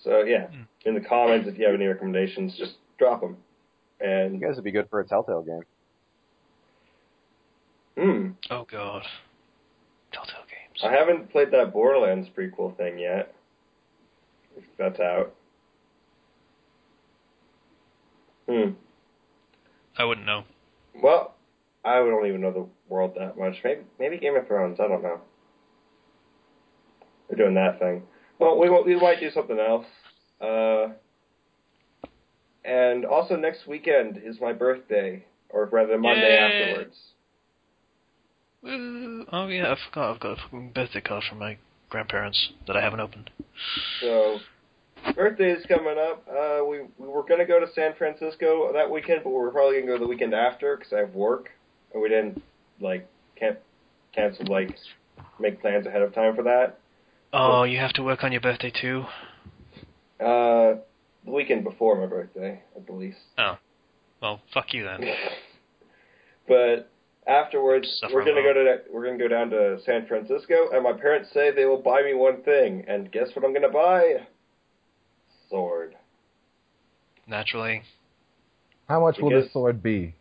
So, yeah, in the comments, if you have any recommendations, just drop them. And you guys would be good for a Telltale game. Oh, God. Telltale games. I haven't played that Borderlands prequel thing yet. If that's out. I wouldn't know. Well, I don't even know the world that much. Maybe Game of Thrones. I don't know. We're doing that thing. Well, we might do something else. And also next weekend is my birthday, or rather Monday afterwards. Oh yeah, I forgot. I've got a fucking birthday card from my grandparents that I haven't opened. So, birthday is coming up. We were going to go to San Francisco that weekend, but we're probably going to go the weekend after because I have work, and we didn't cancel make plans ahead of time for that. Oh, you have to work on your birthday too? The weekend before my birthday, at the least. Oh, well, fuck you then. But afterwards, we're gonna go down to San Francisco, and my parents say they will buy me one thing, and guess what I'm gonna buy? Sword. Naturally. How much will this sword be?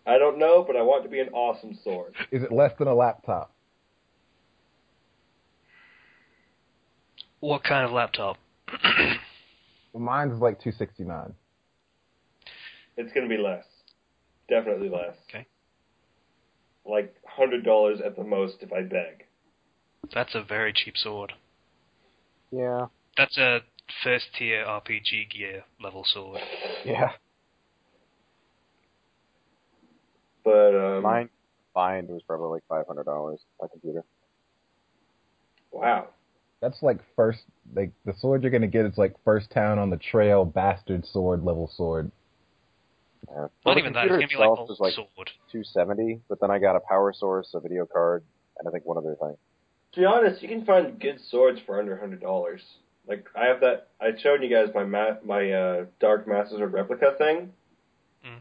I don't know, but I want it to be an awesome sword. Is it less than a laptop? What kind of laptop? Mine's like $269. It's going to be less. Definitely less. Okay. Like $100 at the most if I beg. That's a very cheap sword. Yeah. That's a first-tier RPG gear level sword. Yeah. But, Mine combined was probably like $500, my computer. wow. That's like the sword you're gonna get is like first town on the trail bastard sword level sword. Yeah. Not even that, it's going to be like a was like sword. $270, but then I got a power source, a video card, and I think one other thing. To be honest, you can find good swords for under $100. Like, I have that, I showed you guys my Dark Master Sword replica thing.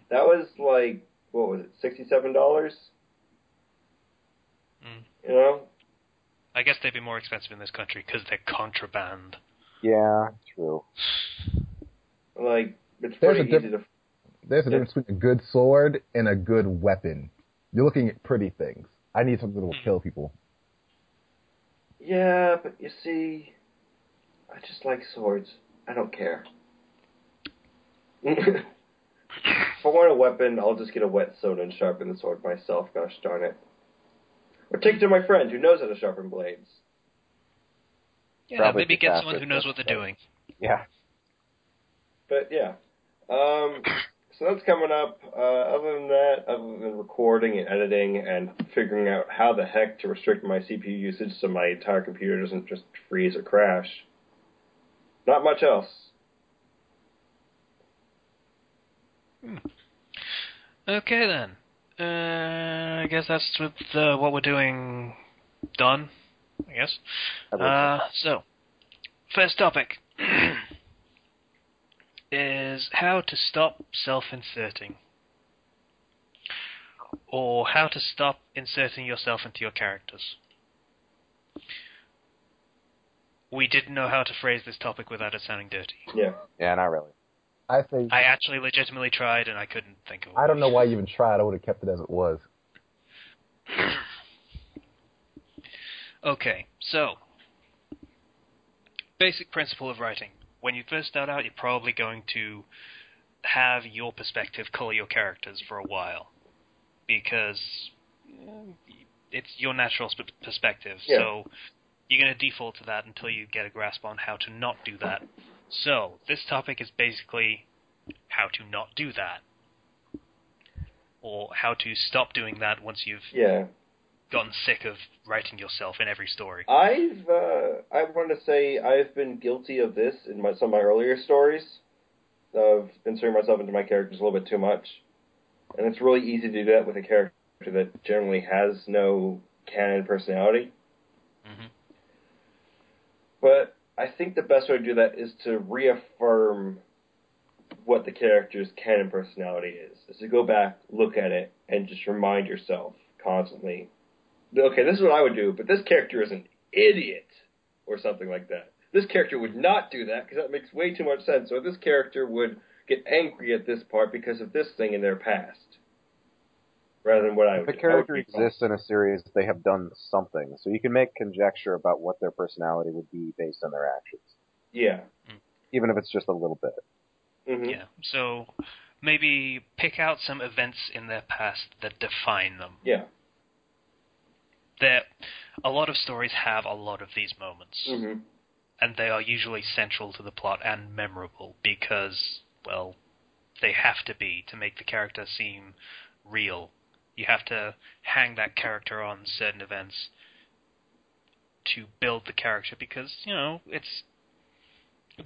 That was like, what was it, $67? You know? I guess they'd be more expensive in this country because they're contraband. Yeah, true. Like, it's pretty easy to... There's a difference between a good sword and a good weapon. You're looking at pretty things. I need something that will kill people. Yeah, but you see, I just like swords. I don't care. If I want a weapon, I'll just get a whetstone and sharpen the sword myself, gosh darn it. Or take it to my friend who knows how to sharpen blades. Yeah, Probably maybe get someone faster, who knows what they're doing. Yeah. But yeah. So that's coming up. Other than that, other than recording and editing and figuring out how the heck to restrict my CPU usage so my entire computer doesn't just freeze or crash, not much else. Okay then. I guess that's with what we're doing done, I guess. So, first topic is how to stop self-inserting. Or how to stop inserting yourself into your characters. We didn't know how to phrase this topic without it sounding dirty. Yeah. Yeah, not really. I actually legitimately tried and I couldn't think of it. I don't know why you even tried. I would have kept it as it was. Okay, so basic principle of writing. When you first start out, you're probably going to have your perspective color your characters for a while. Because it's your natural perspective. Yeah. So you're going to default to that until you get a grasp on how to not do that. So this topic is basically how to not do that. Or how to stop doing that once you've gotten sick of writing yourself in every story. I want to say I've been guilty of this in some of my earlier stories, of inserting myself into my characters a little bit too much. And it's really easy to do that with a character that generally has no canon personality. Mm-hmm. But I think the best way to do that is to reaffirm what the character's canon personality is to go back, look at it, and just remind yourself constantly, okay, this is what I would do, but this character is an idiot, or something like that. This character would not do that, because that makes way too much sense. Or this character would get angry at this part because of this thing in their past, rather than what I would do. If a character exists in a series, they have done something, so you can make conjecture about what their personality would be based on their actions. Yeah. Even if it's just a little bit. Mm-hmm. Yeah, so maybe pick out some events in their past that define them. Yeah. A lot of stories have a lot of these moments. Mm-hmm. And they are usually central to the plot and memorable because, well, they have to be to make the character seem real. You have to hang that character on certain events to build the character because, you know, it's...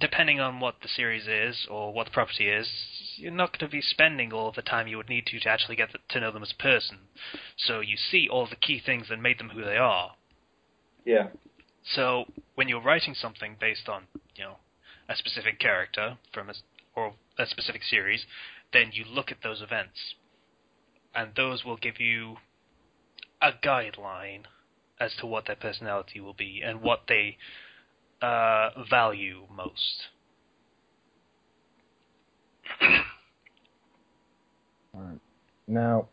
Depending on what the series is or what the property is, you're not going to be spending all of the time you would need to actually get to know them as a person. So you see all the key things that made them who they are. Yeah. So when you're writing something based on, you know, a specific character or a specific series, then you look at those events, and those will give you a guideline as to what their personality will be and what they value most. All right. Now,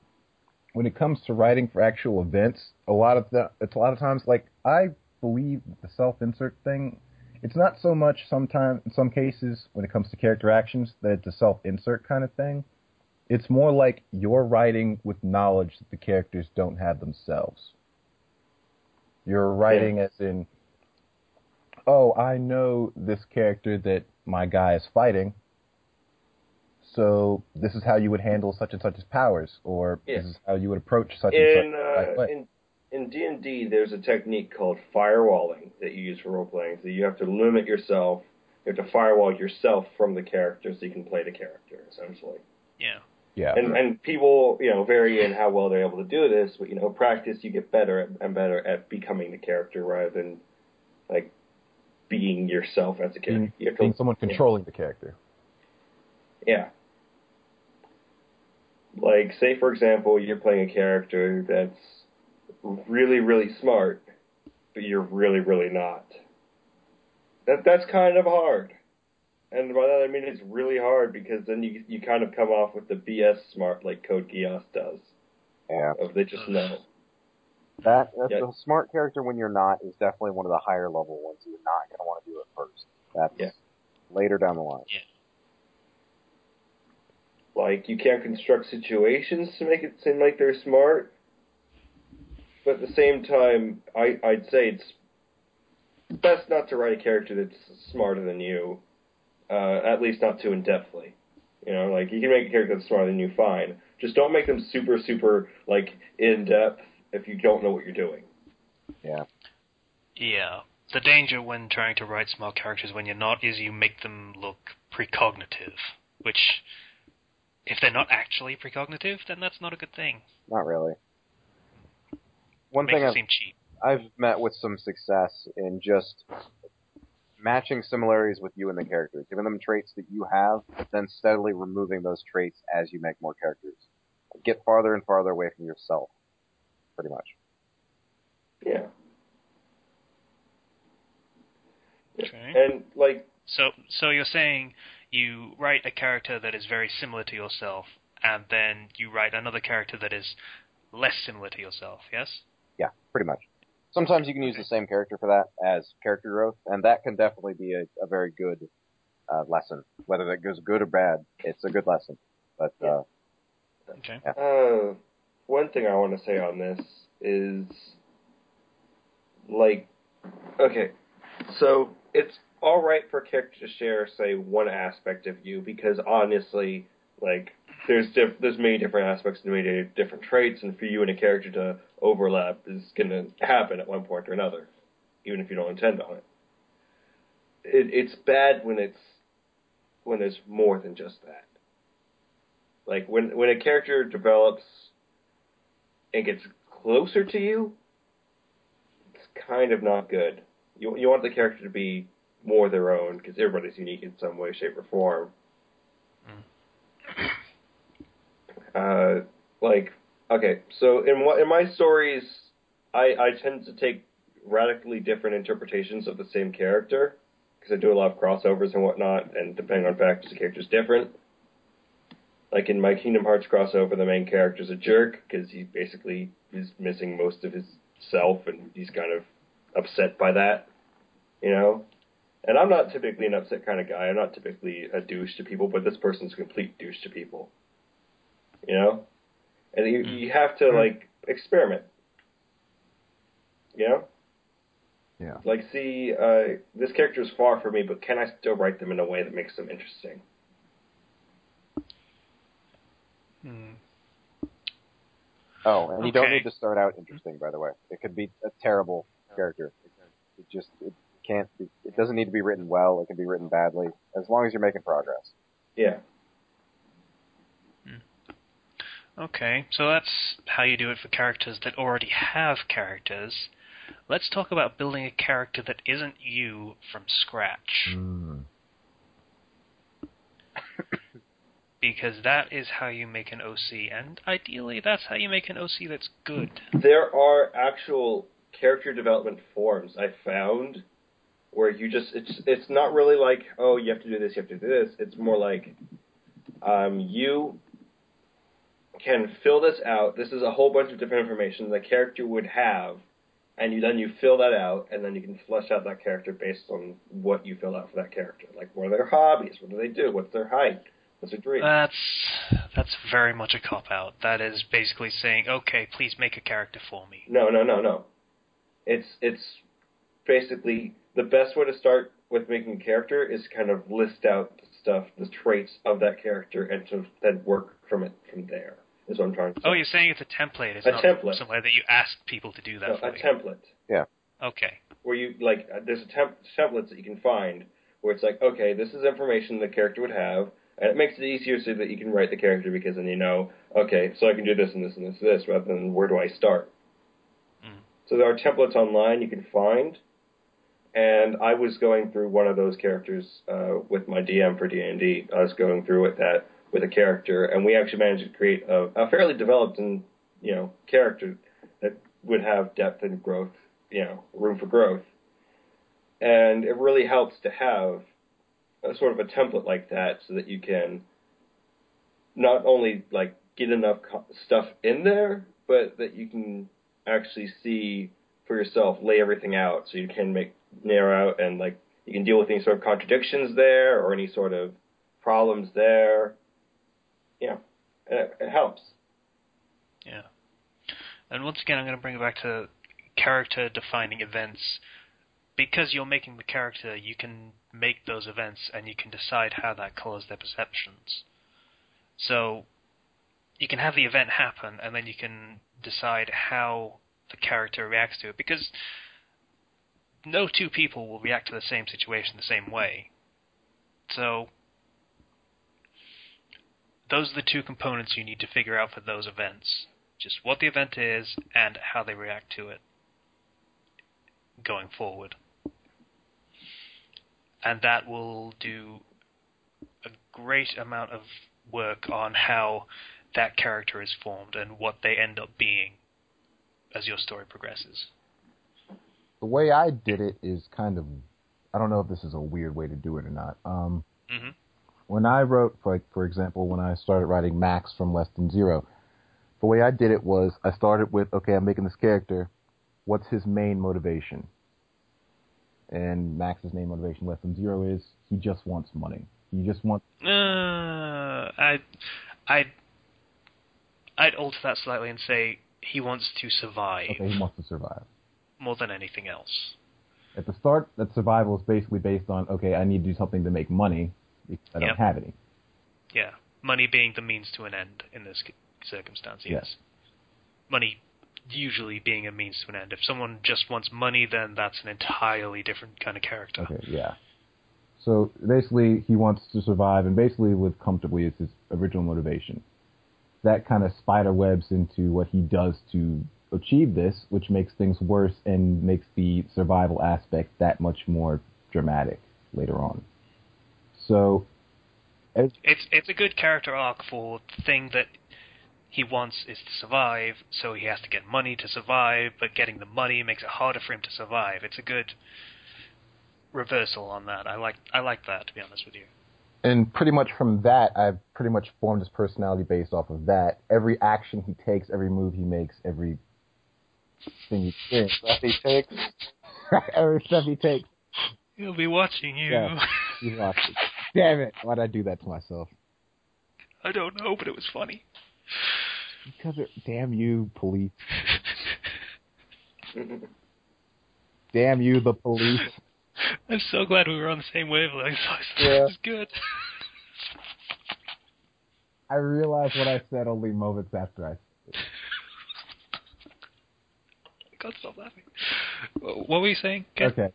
when it comes to writing for actual events, it's a lot of times, like, I believe the self-insert thing It's not so much in some cases, when it comes to character actions, that it's a self-insert kind of thing. It's more like you're writing with knowledge that the characters don't have themselves. You're writing as in, oh, I know this character that my guy is fighting, so this is how you would handle such and such's powers, or this is how you would approach such and such. In D&D, there's a technique called firewalling that you use for role-playing. So you have to limit yourself. You have to firewall yourself from the character so you can play the character, essentially. Yeah. And people, vary in how well they're able to do this. But, practice, you get better and better at becoming the character rather than, like, being yourself as a character. Being someone controlling the character. Yeah. Like, say, for example, you're playing a character that's really, really smart, but you're really, really not. That's kind of hard. And by that I mean it's really hard because then you kind of come off with the BS smart like Code Geass does. Yeah. Of they just know. That's a smart character when you're not is definitely one of the higher level ones. You're not going to want to do it first. That's later down the line. Yeah. Like, you can't construct situations to make it seem like they're smart. But at the same time, I'd say it's best not to write a character that's smarter than you, at least not too in-depthly. Like, you can make a character that's smarter than you, fine. Just don't make them super, super, like, in-depth if you don't know what you're doing. Yeah. Yeah. The danger when trying to write smart characters when you're not is you make them look precognitive, which, if they're not actually precognitive, then that's not a good thing. Not really. One thing seem cheap. I've met with some success in just matching similarities with you and the character, giving them traits that you have, but then steadily removing those traits as you make more characters. Get farther and farther away from yourself, pretty much. Yeah. Okay. And, like... So you're saying you write a character that is very similar to yourself, and then you write another character that is less similar to yourself, yes? Yeah, pretty much. Sometimes you can use the same character for that as character growth, and that can definitely be a very good lesson. Whether that goes good or bad, it's a good lesson. But okay. Yeah. One thing I want to say on this is, like, okay, so it's all right for a character to share, say, one aspect of you, because honestly, like, there's many different aspects and many different traits, and for you and a character to overlap is going to happen at one point or another, even if you don't intend on it. It's bad when there's more than just that. Like, when a character develops and gets closer to you, it's kind of not good. You want the character to be more their own, because everybody's unique in some way, shape, or form. Okay, so in my stories, I tend to take radically different interpretations of the same character, because I do a lot of crossovers and whatnot, and depending on factors, the character's different. Like in my Kingdom Hearts crossover, the main character's a jerk, because he basically is missing most of his self, and he's kind of upset by that, And I'm not typically an upset kind of guy. I'm not typically a douche to people, but this person's a complete douche to people. And you have to, like, experiment. Yeah. Like, see, this character is far from me, but can I still write them in a way that makes them interesting? Oh, and you don't need to start out interesting, by the way. It could be a terrible character. It doesn't need to be written well. It can be written badly, as long as you're making progress. Yeah. Okay, so that's how you do it for characters that already have characters. Let's talk about building a character that isn't you from scratch. Because that is how you make an OC, and ideally that's how you make an OC that's good. There are actual character development forms I found where you just, it's not really like, oh, you have to do this, you have to do this. It's more like, you can fill this out. This is a whole bunch of different information the character would have and then you fill that out, and then you can flesh out that character based on what you fill out for that character. Like, what are their hobbies? What do they do? What's their height? What's their dream? That's very much a cop-out. That is basically saying, okay, please make a character for me. No. It's basically the best way to start with making a character is kind of list out the stuff, the traits of that character, and to then work from there. Is what I'm trying to say. Oh, you're saying it's a template. It's not template. somewhere that you ask people to do that for a you. template. Yeah. Okay. Where you, like, there's templates that you can find where it's like, okay, this is information the character would have, and it makes it easier so that you can write the character because then you know, okay, so I can do this and this and this and this, rather than where do I start. So there are templates online you can find, and I was going through one of those characters with my DM for D&D. I was going through with a character, and we actually managed to create a fairly developed and character that would have depth and growth, room for growth. And it really helps to have a sort of a template like that so that you can not only like get enough stuff in there, but that you can actually see for yourself, lay everything out so you can narrow out and like you can deal with any sort of contradictions there or any sort of problems there. It helps. Yeah. And once again, I'm going to bring it back to character-defining events. Because you're making the character, you can make those events and you can decide how that colors their perceptions. So you can have the event happen and then you can decide how the character reacts to it. Because no two people will react to the same situation the same way. So those are the two components you need to figure out for those events. Just what the event is and how they react to it going forward. And that will do a great amount of work on how that character is formed and what they end up being as your story progresses. The way I did it is kind of, I don't know if this is a weird way to do it or not. When I wrote, for example, when I started writing Max from Less Than Zero, the way I did it was I started with, okay, I'm making this character. What's his main motivation? And Max's main motivation, Less Than Zero, is he just wants money. He just wants... I'd alter that slightly and say he wants to survive. Okay, he wants to survive. More than anything else. At the start, that survival is basically based on, okay, I need to do something to make money because I don't have any. Yeah, money being the means to an end in this circumstance, yes. Money usually being a means to an end. If someone just wants money, then that's an entirely different kind of character. Okay, yeah. So basically, he wants to survive and basically live comfortably is his original motivation. That kind of spider webs into what he does to achieve this, which makes things worse and makes the survival aspect that much more dramatic later on. So it's a good character arc for the thing that he wants is to survive, so he has to get money to survive, but getting the money makes it harder for him to survive. It's a good reversal on that. I like that, to be honest with you. And pretty much from that, I've pretty much formed his personality based off of that. Every action he takes, every move he makes, every thing every step he takes. He'll be watching you. Yeah, he's watching. Damn it! Why'd I do that to myself? I don't know, but it was funny. Because damn you, police. Damn you, the police. I'm so glad we were on the same wavelength. Yeah. This is good. I realized what I said only moments after I said it. I can't stop laughing. What were you saying, Ken? Okay.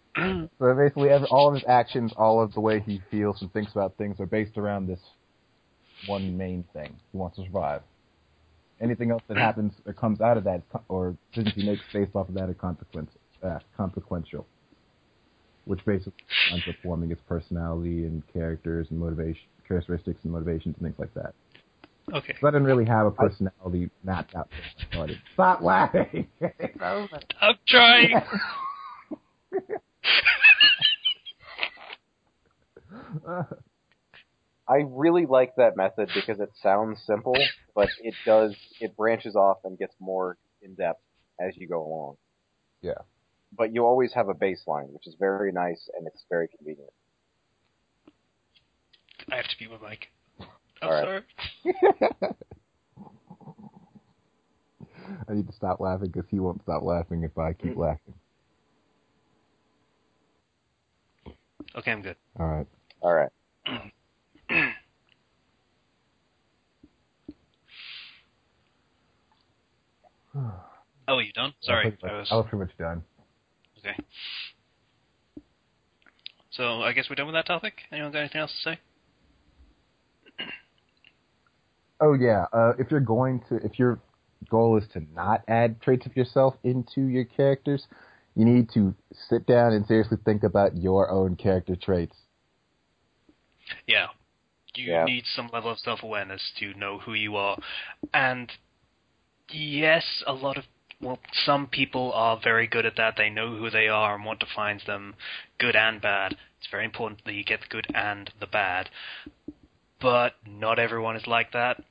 So basically, all of his actions, all of the way he feels and thinks about things are based around this one main thing. He wants to survive. Anything else that happens or comes out of that, or decisions he makes based off of that, are consequential. Which basically ends up forming its personality and characteristics and motivations and things like that. Okay. So I didn't really have a personality mapped out. Stop laughing! I'm trying! I really like that method because it sounds simple, but it branches off and gets more in-depth as you go along. Yeah. But you always have a baseline, which is very nice and it's very convenient. I have to mute my mic. I'm All right. sorry. I need to stop laughing because he won't stop laughing if I keep laughing. Okay, I'm good. All right. All right. Oh, are you done? Sorry. I was pretty much done. Okay. So, I guess we're done with that topic? Anyone got anything else to say? Oh yeah, if your goal is to not add traits of yourself into your characters, you need to sit down and seriously think about your own character traits. Yeah. You need some level of self-awareness to know who you are. And yes, some people are very good at that. They know who they are and what defines them, good and bad. It's very important that you get the good and the bad. But not everyone is like that.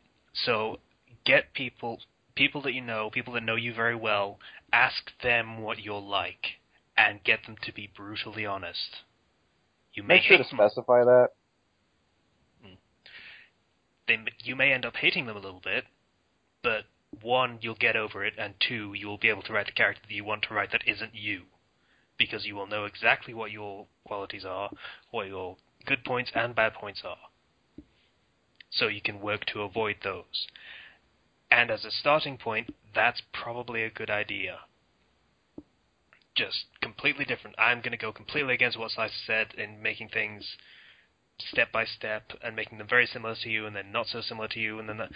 So get people that you know, people that know you very well, ask them what you're like, and get them to be brutally honest. You may Make sure to specify that. You may end up hating them a little bit, but one, you'll get over it, and two, you'll be able to write the character that you want to write that isn't you. Because you will know exactly what your qualities are, what your good points and bad points are. So you can work to avoid those. And as a starting point, that's probably a good idea. Just completely different. I'm going to go completely against what Slicer said in making things step by step and making them very similar to you and then not so similar to you. And then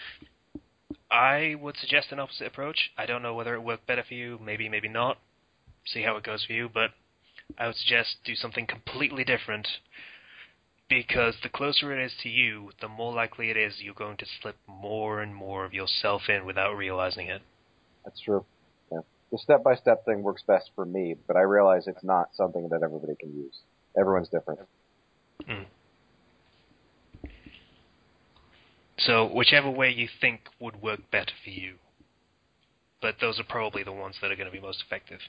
I would suggest an opposite approach. I don't know whether it worked better for you. Maybe, maybe not. See how it goes for you. But I would suggest do something completely different. Because the closer it is to you, the more likely it is you're going to slip more and more of yourself in without realizing it. That's true. Yeah. The step-by-step thing works best for me, but I realize it's not something that everybody can use. Everyone's different. Mm. So whichever way you think would work better for you. But those are probably the ones that are going to be most effective.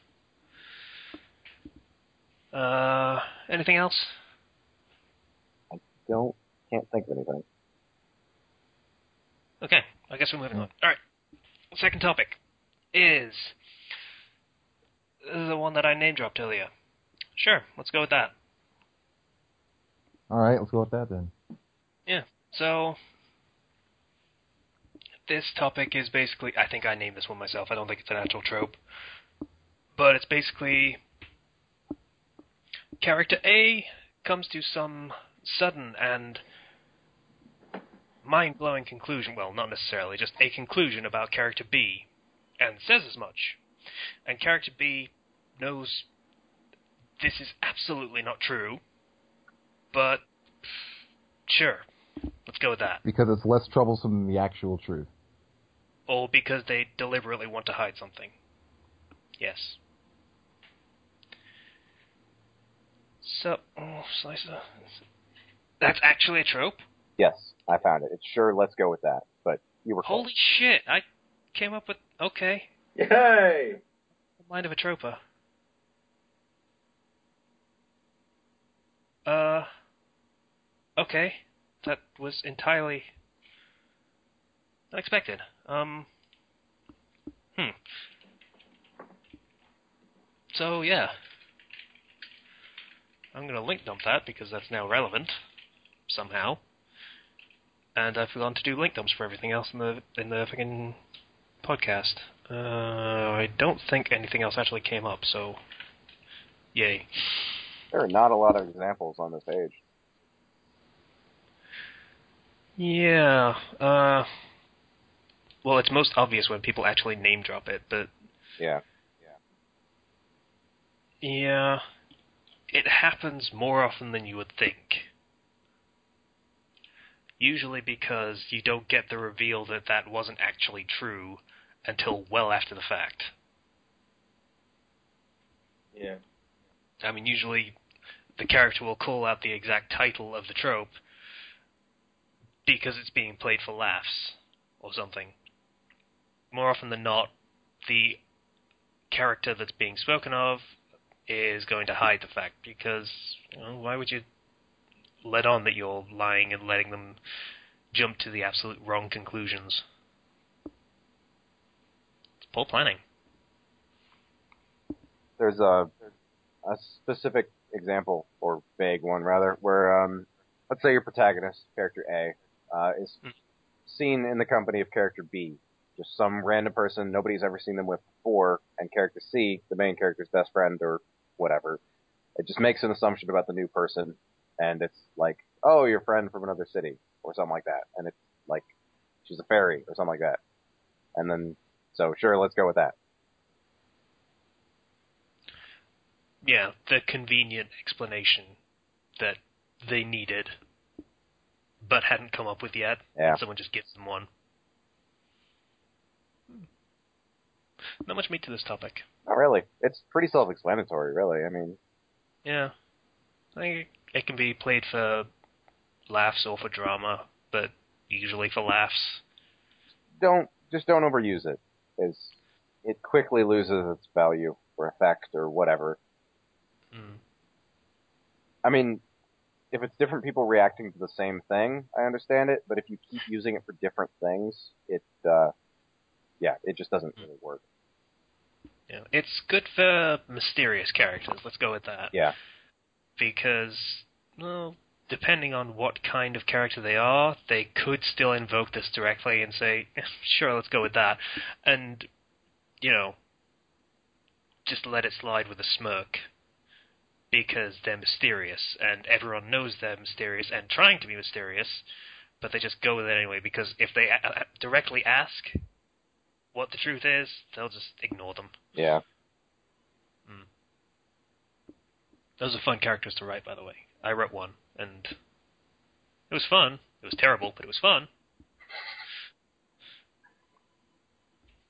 Anything else? Can't think of anything. Okay, I guess we're moving on. Alright, second topic is the one that I name-dropped earlier. Sure, let's go with that. Alright, let's go with that then. Yeah, so this topic is basically, I think I named this one myself, I don't think it's an actual trope, but it's basically character A comes to some sudden and mind-blowing conclusion, well, not necessarily, just a conclusion about character B, and says as much. And character B knows this is absolutely not true, but sure, let's go with that. Because it's less troublesome than the actual truth. Or because they deliberately want to hide something. Yes. So, Slicer. That's actually a trope? Yes, I found it. It's sure, let's go with that. But you were Holy shit, I came up with... Okay. Yay! Mind of a troper. Okay. That was entirely unexpected. So, yeah. I'm going to link dump that because that's now relevant. Somehow. And I've forgotten to do link dumps for everything else in the fucking podcast. I don't think anything else actually came up, so yay. There are not a lot of examples on this page. Yeah. Well, it's most obvious when people actually name drop it, but Yeah. yeah, it happens more often than you would think. Usually because you don't get the reveal that that wasn't actually true until well after the fact. Yeah. I mean, usually the character will call out the exact title of the trope because it's being played for laughs or something. More often than not, the character that's being spoken of is going to hide the fact, because why would you let on that you're lying and letting them jump to the absolute wrong conclusions? It's poor planning. There's a specific example, or vague one rather, where let's say your protagonist, character A, is seen in the company of character B, just some random person nobody's ever seen them with before, and character C, the main character's best friend or whatever, it just makes an assumption about the new person, and it's like, oh, your friend from another city, or something like that, and it's like, she's a fairy, or something like that. And then, so sure, let's go with that. Yeah, the convenient explanation that they needed, but hadn't come up with yet. Yeah. Someone just gives them one. Not much meat to this topic. Not really. It's pretty self-explanatory, really. I mean... Yeah. I think it can be played for laughs or for drama, but usually for laughs. Just don't overuse it. It quickly loses its value or effect or whatever. I mean, if it's different people reacting to the same thing, I understand it, but if you keep using it for different things, it just doesn't really work. Yeah, it's good for mysterious characters, let's go with that. Yeah. Because, well, depending on what kind of character they are, they could still invoke this directly and say, sure, let's go with that. And, just let it slide with a smirk. Because they're mysterious, and everyone knows they're mysterious and trying to be mysterious, but they just go with it anyway, because if they directly ask what the truth is, they'll just ignore them. Yeah. Those are fun characters to write, by the way. I wrote one, and it was fun. It was terrible, but it was fun.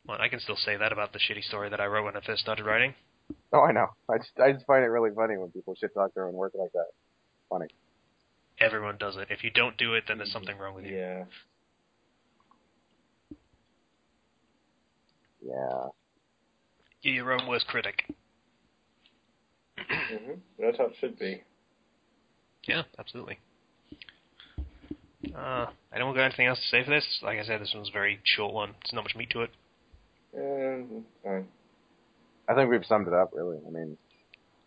Well, I can still say that about the shitty story that I wrote when I first started writing. Oh, I know. I just find it really funny when people shit talk their own work like that. Funny. Everyone does it. If you don't do it, then there's something wrong with you. Yeah. Yeah. You're your own worst critic. That's how it should be. Yeah, absolutely. Anyone got anything else to say for this? Like I said, this one's a very short one. There's not much meat to it. Fine. I think we've summed it up, really. I mean...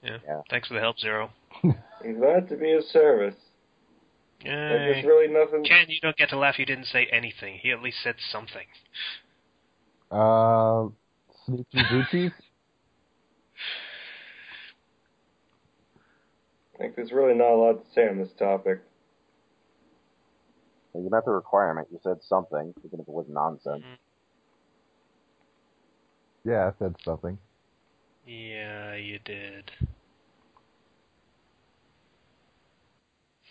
Yeah. Thanks for the help, Zero. I'm glad to be of service. Yay. There's really nothing... Ken, you don't get to laugh. You didn't say anything. He at least said something. Sneaky booties? I think there's really not a lot to say on this topic. You met the requirement. You said something, even if it was nonsense. Yeah, I said something. Yeah, you did.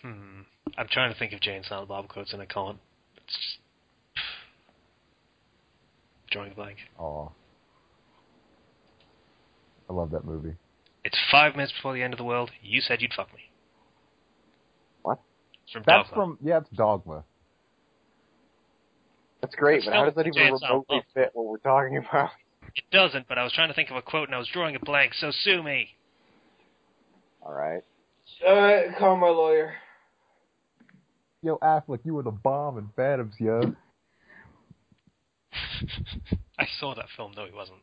I'm trying to think of Jay and Silent Bob quotes, and I can't. It's just... drawing a blank. Aw. I love that movie. It's 5 minutes before the end of the world. You said you'd fuck me. What? It's from That's Dogma. it's Dogma. That's great, But but how does that still, even remotely fit what we're talking about? It doesn't, but I was trying to think of a quote, and I was drawing a blank, so sue me. Alright. Alright, call my lawyer. Yo, Affleck, you were the bomb in Phantoms, yo. I saw that film, though he wasn't.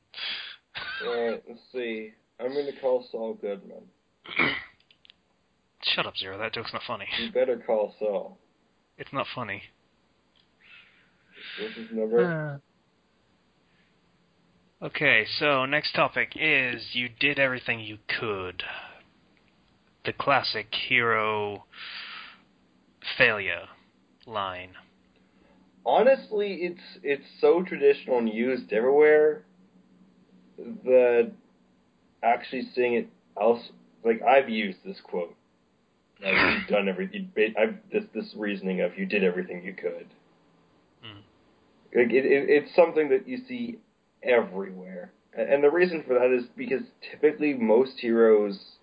Alright, let's see. I'm gonna call Saul Goodman. Shut up, Zero. That joke's not funny. You better call Saul. It's not funny. What's his number? Okay, so next topic is you did everything you could. The classic hero failure line. Honestly, it's so traditional and used everywhere that actually seeing it else, like, I've used this quote. Like, you've done everything. This reasoning of you did everything you could. Like, it's something that you see everywhere, and the reason for that is because typically most heroes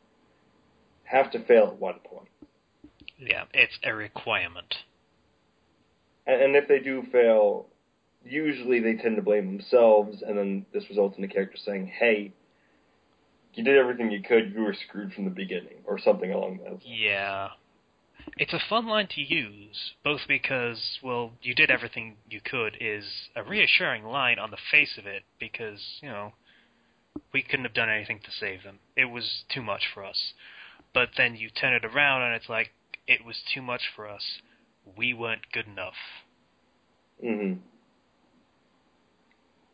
have to fail at one point. Yeah, it's a requirement. And if they do fail, usually they tend to blame themselves, and then this results in the character saying, hey, you did everything you could, you were screwed from the beginning, or something along those lines. Yeah. It's a fun line to use, both because, well, you did everything you could is a reassuring line on the face of it, because, you know, we couldn't have done anything to save them. It was too much for us. But then you turn it around and it's like, it was too much for us. We weren't good enough. Mm-hmm.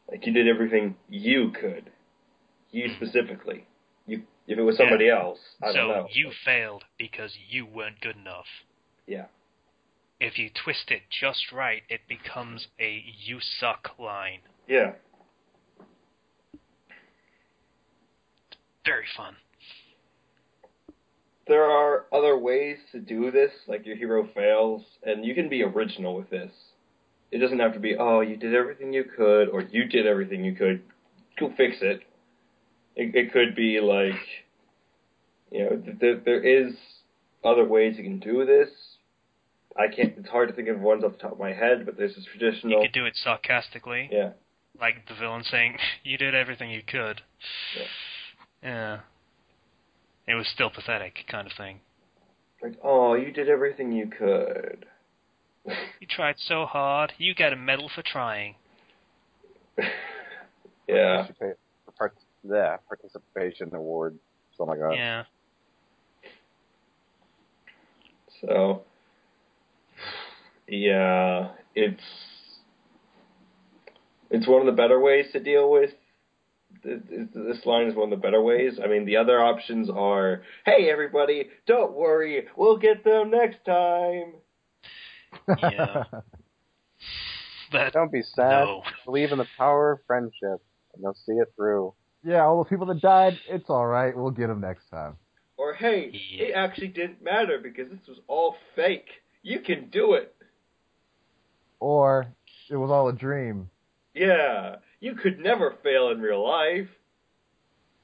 Like, you did everything you could. You specifically. If it was somebody else, I don't know. So you failed because you weren't good enough. Yeah. If you twist it just right, it becomes a you suck line. Yeah. Very fun. There are other ways to do this, like your hero fails, and you can be original with this. It doesn't have to be, oh, you did everything you could, or you did everything you could. Go fix it. It could be like, you know, there is other ways you can do this. It's hard to think of ones off the top of my head, but there's this traditional... You could do it sarcastically. Yeah. Like the villain saying, you did everything you could. Yeah. It was still pathetic, kind of thing. Like, oh, you did everything you could. You tried so hard, you get a medal for trying. Yeah. Participation award, something like that. Yeah. So, yeah, it's one of the better ways to deal with. This line is one of the better ways. I mean, the other options are, hey, everybody, don't worry, we'll get them next time. Yeah. But don't be sad. No. Believe in the power of friendship, and you'll see it through. Yeah, all those people that died, it's all right. We'll get them next time. Or, hey, it actually didn't matter because this was all fake. You can do it. Or it was all a dream. Yeah, you could never fail in real life.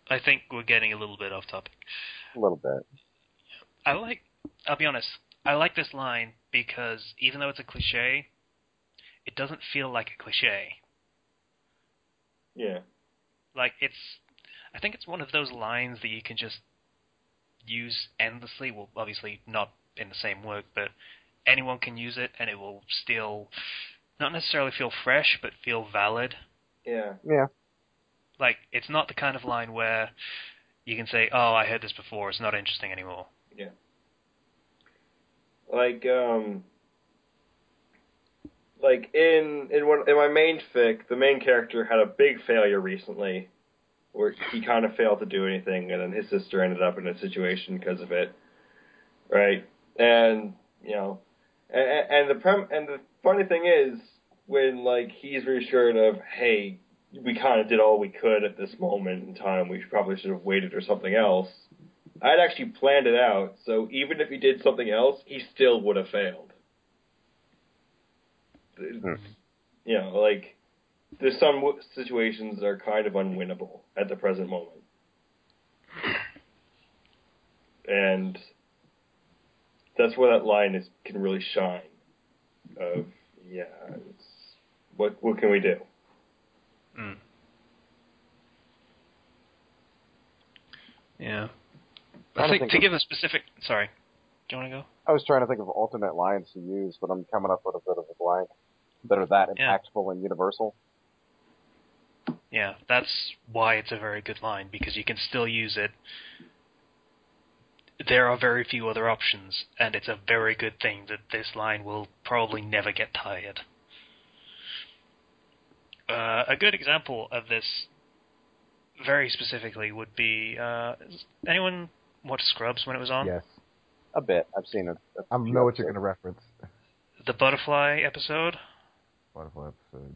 I think we're getting a little bit off topic. A little bit. I'll be honest, I like this line because even though it's a cliche, it doesn't feel like a cliche. Yeah. Like, I think it's one of those lines that you can just use endlessly. Well, obviously not in the same work, but anyone can use it and it will still not necessarily feel fresh, but feel valid. Yeah. Yeah. Like, it's not the kind of line where you can say, oh, I heard this before, it's not interesting anymore. Yeah. Like in my main fic, the main character had a big failure recently, where he kind of failed to do anything, and then his sister ended up in a situation because of it, right? And you know, and the funny thing is, when like he's reassured of, hey, we kind of did all we could at this moment in time, we probably should have waited or something else. I'd actually planned it out, so even if he did something else, he still would have failed. You know, like, there's some situations that are kind of unwinnable at the present moment. And that's where that line can really shine. Of, yeah, what can we do? Mm. Yeah. I think to give a specific... Sorry. Do you want to go? I was trying to think of alternate lines to use, but I'm coming up with a bit of a blank that are that impactful and universal. Yeah, that's why it's a very good line, because you can still use it. There are very few other options, and it's a very good thing that this line will probably never get tired. A good example of this, very specifically, would be... anyone watch Scrubs when it was on? Yes. A bit. I've seen it. I know what you're going to reference. The Butterfly episode? Butterfly episode.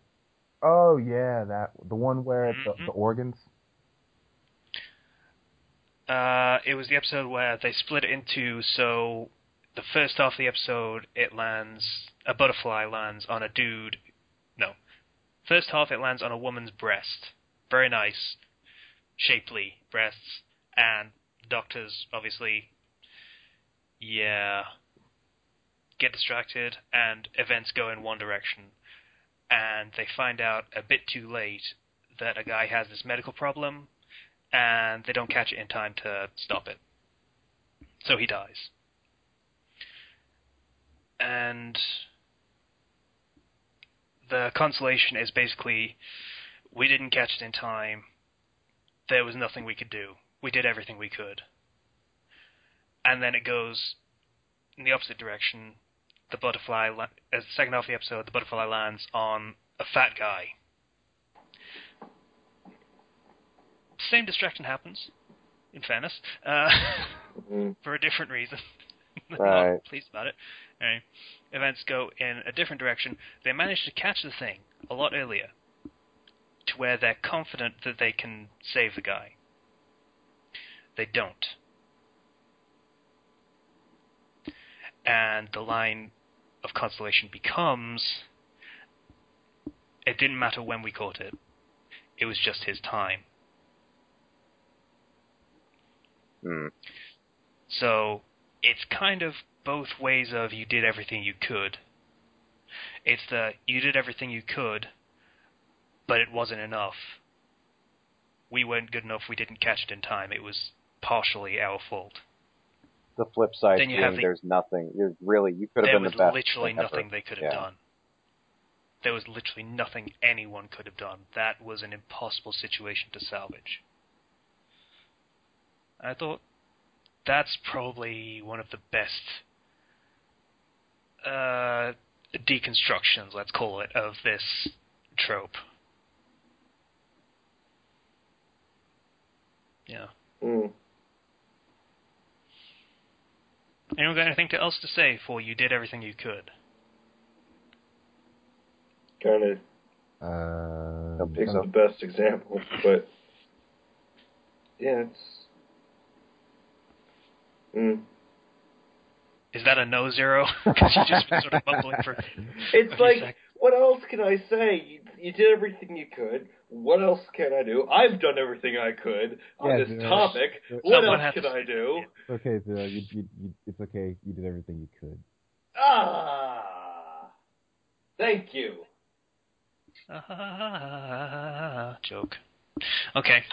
Oh, yeah, the one where the organs? It was the episode where they split it into, so the first half of the episode, a butterfly lands on a dude. No. First half, it lands on a woman's breast. Very nice, shapely breasts. And doctors, obviously, get distracted, and events go in one direction. And they find out a bit too late that a guy has this medical problem, and they don't catch it in time to stop it. So he dies. And the consolation is basically, we didn't catch it in time, there was nothing we could do. We did everything we could. And then it goes in the opposite direction. The butterfly, as the second half of the episode, the butterfly lands on a fat guy. Same distraction happens, in fairness, for a different reason. Right. Not pleased about it. Anyway, events go in a different direction. They manage to catch the thing a lot earlier, to where they're confident that they can save the guy. They don't. And the line of consolation becomes, it didn't matter when we caught it. It was just his time. So it's kind of both ways of you did everything you could. It's the you did everything you could, but it wasn't enough. We weren't good enough, we didn't catch it in time. It was partially our fault. The flip side Then you being have there's nothing. You could have been the best. There was literally thing nothing ever. they could have done. There was literally nothing anyone could have done. That was an impossible situation to salvage. I thought that's probably one of the best deconstructions, let's call it, of this trope. Yeah. Anyone got anything else to say for you did everything you could? Kind of. Don't think It's so. the best example, but yeah, it's. Is that a no, Zero? Because you've just been sort of mumbling for. It's like, what else can I say? You did everything you could. What else can I do? I've done everything I could on this topic. What else can I do? It's okay, Zero. It's okay. You did everything you could. Ah, thank you. Joke. Okay,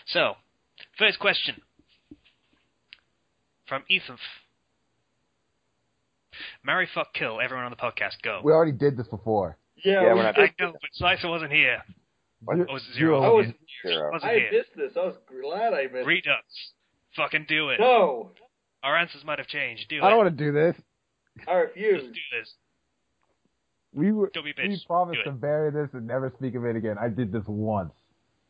so first question from Ethan. Marry, fuck, kill. Everyone on the podcast, go. We already did this before. Yeah, I know, but Slicer wasn't here. What? Or was it Zero? I was Zero. Wasn't I here. missed this. I was glad I missed. Redux. Fucking do it. No, Our answers might have changed. Do it. I don't want to do this. I refuse. Let's do this. We Don't be a bitch. we promised Do to it. bury this and never speak of it again. I did this once.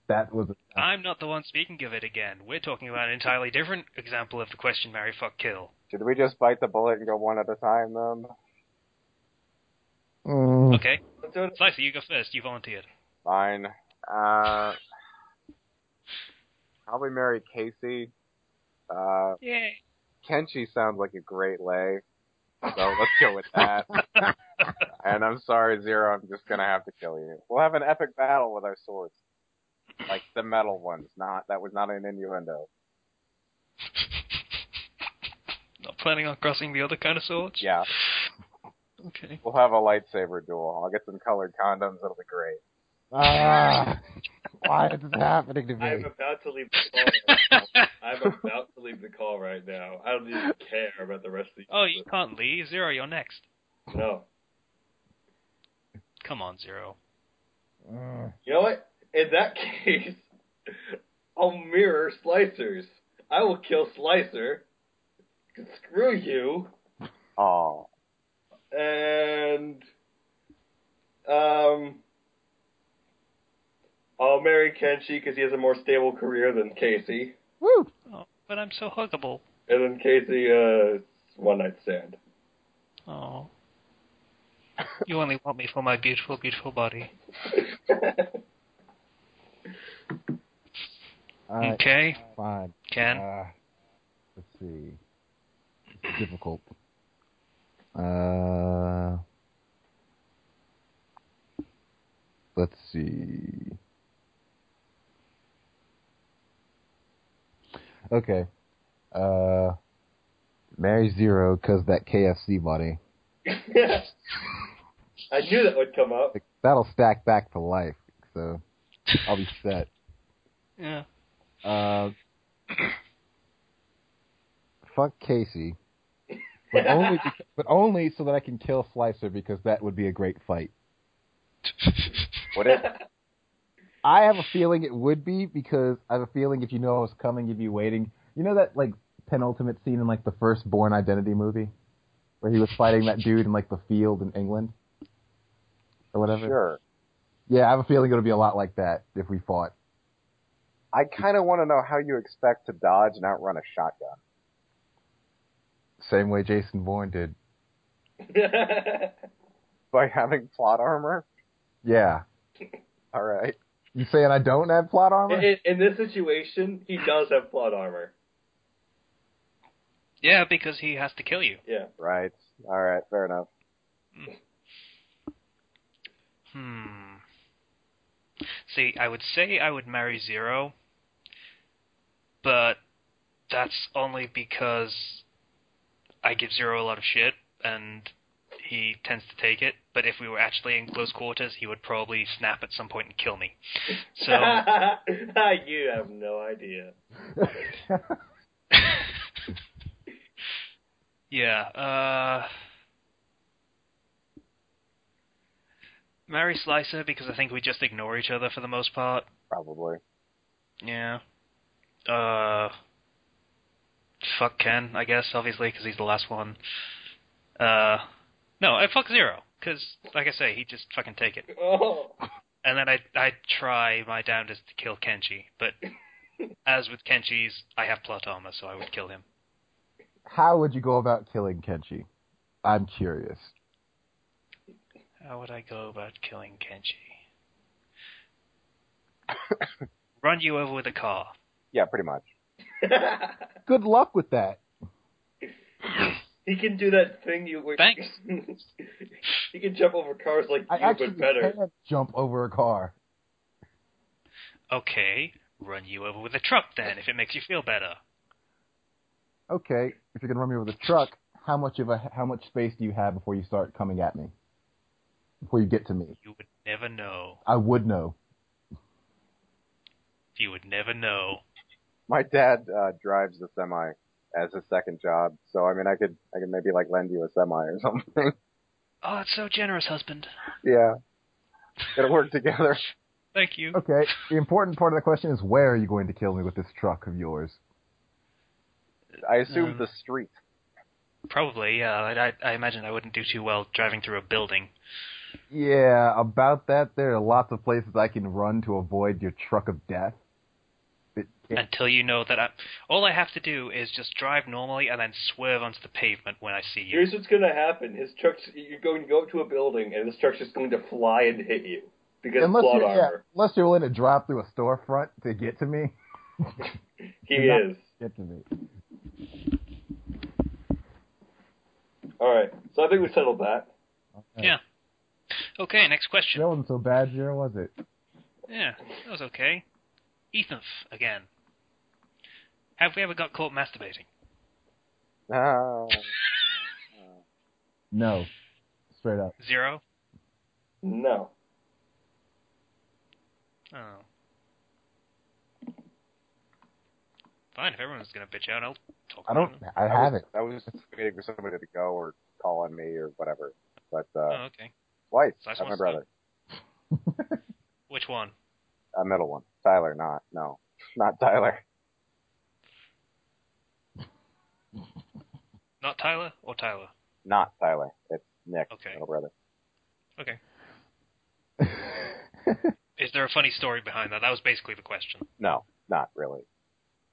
That was. I'm not the one speaking of it again. We're talking about an entirely different example of the question marry, fuck, kill. Should we just bite the bullet and go one at a time, then? Okay. Slicer, you go first. You volunteered. Fine. Probably marry Casey. Yay. Kenshi sounds like a great lay. So let's go with that. And I'm sorry, Zero, I'm just gonna have to kill you. We'll have an epic battle with our swords. Like the metal ones. That was not an innuendo. Not planning on crossing the other kind of swords? Yeah. Okay. We'll have a lightsaber duel. I'll get some colored condoms, it'll be great. Why is this happening to me? I'm about to leave the call. I'm about to leave the call right now. I don't even care about the rest of the. Oh, you can't leave. Zero, you're next. No. Come on, Zero. You know what? In that case, I'll mirror Slicers. I will kill Slicer. Screw you. Aw. And I'll marry Kenshi because he has a more stable career than Casey. Woo! Oh, but I'm so huggable. And then Casey, one night stand. Oh. You only want me for my beautiful, beautiful body. Okay. Fine. Ken? Let's see. It's difficult. Let's see. Okay. Marry Zero because that KFC money. I knew that would come up. That'll stack back to life, so I'll be set. Yeah. Fuck Casey. But only so that I can kill Slicer, because that would be a great fight. Would it? I have a feeling it would be, because I have a feeling if you know it was coming, you'd be waiting. You know that, like, penultimate scene in, like, the first Bourne Identity movie? Where he was fighting that dude in, like, the field in England? Or whatever? Sure. Yeah, I have a feeling it would be a lot like that if we fought. I kind of want to know how you expect to dodge and outrun a shotgun. Same way Jason Bourne did. By having plot armor? Yeah. All right. You saying I don't have plot armor? In this situation, he does have plot armor. Yeah, because he has to kill you. Yeah. Right. All right. Fair enough. See, I would say I would marry Zero, but that's only because I give Zero a lot of shit, and he tends to take it. But if we were actually in close quarters, he would probably snap at some point and kill me. So you have no idea. yeah, marry Slicer because I think we just ignore each other for the most part. Probably. Yeah. Fuck Ken, I guess, obviously, because he's the last one. No, I fuck Zero, because, like I say, he'd just fucking take it. Oh. And then I'd try my damnedest to kill Kenshi, but as with Kenshi's, I have plot armor, so I would kill him. How would you go about killing Kenshi? I'm curious. How would I go about killing Kenshi? Run you over with a car. Yeah, pretty much. Good luck with that. He can do that thing you... Thanks. He can jump over cars like I you, actually but better. can't jump over a car. Okay, run you over with a truck then, if it makes you feel better. Okay, if you're gonna run me with a truck, how much space do you have before you start coming at me? Before you get to me? You would never know. I would know. You would never know. My dad drives the semi as his second job, so I mean, I could maybe like lend you a semi or something. Oh, that's so generous, husband. Yeah, it'll work together. Thank you. Okay, the important part of the question is, where are you going to kill me with this truck of yours? I assume the street. Probably, yeah. I imagine I wouldn't do too well driving through a building. Yeah, about that, there are lots of places I can run to avoid your truck of death. Until you know that all I have to do is just drive normally and then swerve onto the pavement when I see you. Here's what's going to happen. You're going to go up to a building, and his truck's just going to fly and hit you. Because of plot armor. Unless you're willing to drop through a storefront to get to me. He is. Get to me. Alright, so I think we settled that. Okay. Yeah. Okay, next question. That wasn't so bad, Zero, was it? Yeah, that was okay. Ethan again. Have we ever got caught masturbating? No. Straight up. Zero? No. Oh. Fine, if everyone's gonna bitch out, I'll talk about it. I haven't. I was waiting for somebody to go or call on me or whatever. But, Oh, okay. twice. Nice That's my one, brother. Which one? A middle one. Tyler, not Tyler. Not Tyler or Tyler? Not Tyler. It's Nick, Okay. middle brother. Okay. Is there a funny story behind that? That was basically the question. No, not really.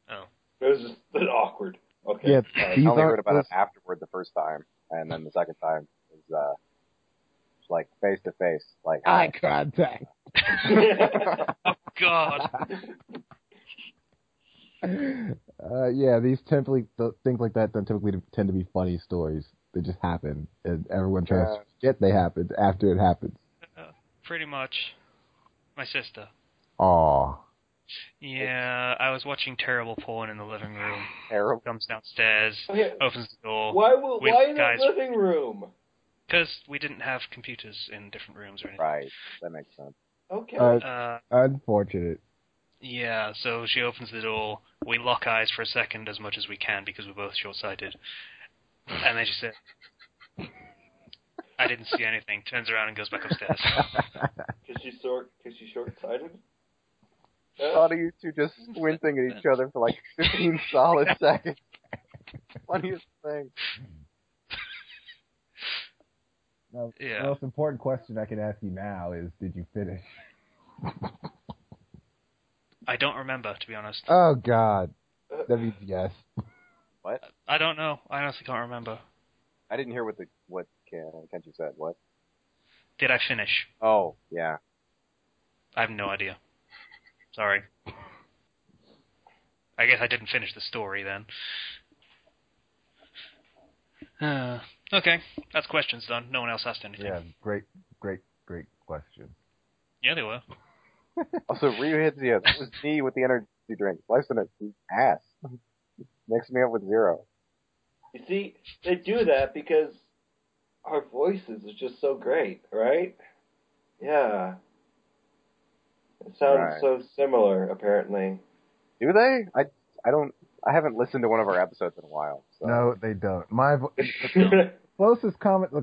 Oh. It was just a bit awkward. Okay. Yeah, I only heard about it afterward the first time, and then the second time was like face to face, like eye contact. Oh, God. Yeah, these things like that don't typically tend to be funny stories. They just happen, and everyone tries to forget they happened after it happens. Pretty much. My sister. Aw. Yeah, I was watching terrible porn in the living room. Terrible. Comes downstairs, Okay. opens the door. Why in the living room? Because we didn't have computers in different rooms or anything. Right, that makes sense. Okay. Unfortunate. Yeah, so she opens the door. We lock eyes for a second as much as we can because we're both short-sighted. And then she said, I didn't see anything. Turns around and goes back upstairs. Because she's short-sighted? Thought of you two just squinting at each other for like 15 solid seconds. Funniest thing. Now, Yeah. the most important question I can ask you now is, did you finish? I don't remember, to be honest. Oh, God. That means yes. What? I don't know. I honestly can't remember. I didn't hear what Kenji said. What? Did I finish? Oh, yeah. I have no idea. Sorry. I guess I didn't finish the story then. Okay, that's questions done. No one else asked anything. Yeah, great question. Yeah, they were. Also, Ryu hits you. That was me with the energy drink. Slicing it his ass. Mixed me up with Zero. You see, they do that because our voices are just so great, right? Yeah. It sounds so similar, apparently. Do they? I haven't listened to one of our episodes in a while. So. No, they don't. The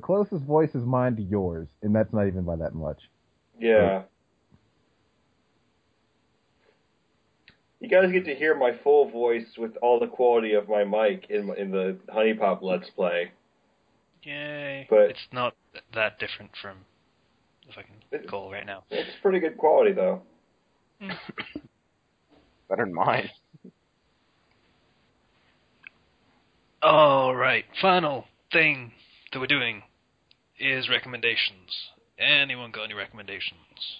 closest voice is mine to yours, and that's not even by that much. Yeah. You guys get to hear my full voice with all the quality of my mic in the Honey Pop Let's Play. Yay. But it's not that different from the fucking goal right now. It's pretty good quality, though. Better than mine. Alright, final thing that we're doing is recommendations. Anyone got any recommendations?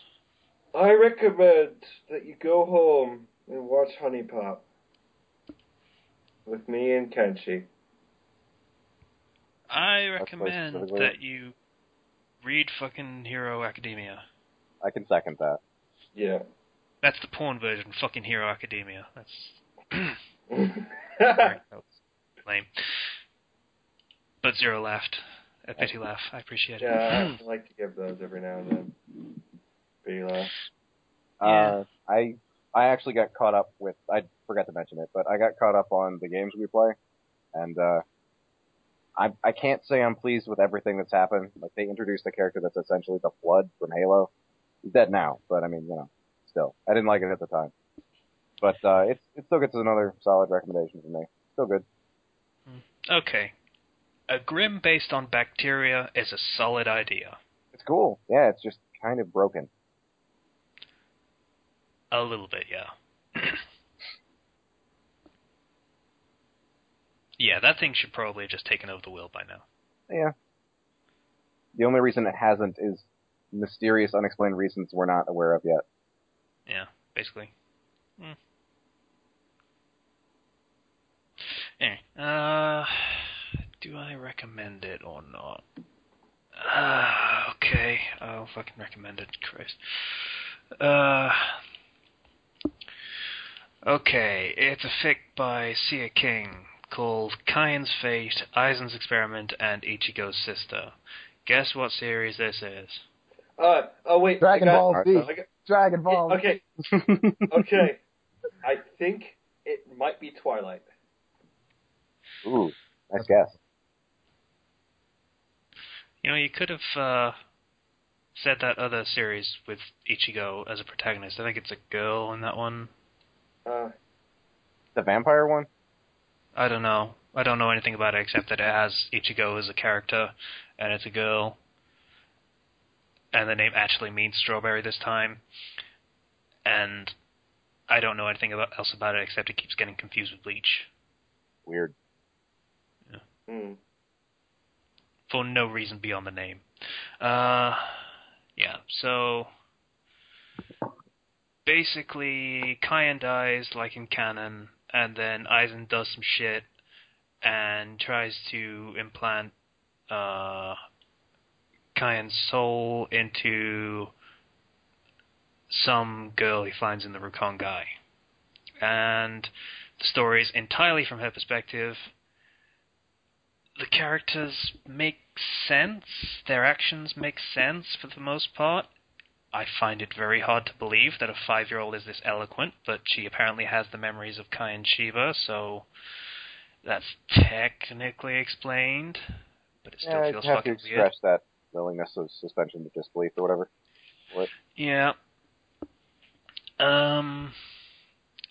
I recommend that you go home and watch Honey Pop with me and Kenshi. I recommend that you read fucking Hero Academia. I can second that. Yeah. That's the porn version, fucking Hero Academia. That's... Sorry, that was lame. But Zero laughed. A pity laugh. I appreciate it. Yeah, I like to give those every now and then. Pity laugh. Yeah. I actually got caught up with, I forgot to mention it, but I got caught up on the games we play, and I can't say I'm pleased with everything that's happened. Like, they introduced a character that's essentially the Flood from Halo. He's dead now, but I mean, still. I didn't like it at the time. But it still gets another solid recommendation from me. Still good. Okay. A Grim based on bacteria is a solid idea. It's cool. Yeah, it's just kind of broken. A little bit, yeah. Yeah, that thing should probably have just taken over the world by now. Yeah. The only reason it hasn't is mysterious, unexplained reasons we're not aware of yet. Yeah, basically. Anyway, do I recommend it or not? Okay, I'll fucking recommend it, Christ. Okay, it's a fic by Sia King called Kyan's Fate, Aizen's Experiment, and Ichigo's Sister. Guess what series this is? Wait. Dragon Ball Z. Dragon Ball. Okay. Okay. I think it might be Twilight. Ooh, nice guess. You could have said that other series with Ichigo as a protagonist. I think it's a girl in that one. The vampire one? I don't know. I don't know anything about it except that it has Ichigo as a character, and it's a girl. And the name actually means strawberry this time. And I don't know anything else about it except it keeps getting confused with Bleach. Weird. Yeah. For no reason beyond the name. Yeah, so... Basically, Kyan dies, like in canon, and then Aizen does some shit and tries to implant Kyan's soul into some girl he finds in the Rukongai. And the story is entirely from her perspective. The characters make sense. Their actions make sense for the most part. I find it very hard to believe that a 5-year-old is this eloquent, but she apparently has the memories of Kai and Shiva, so that's technically explained, but it still feels fucking weird. You have to express that willingness of suspension of disbelief or whatever. What? Yeah.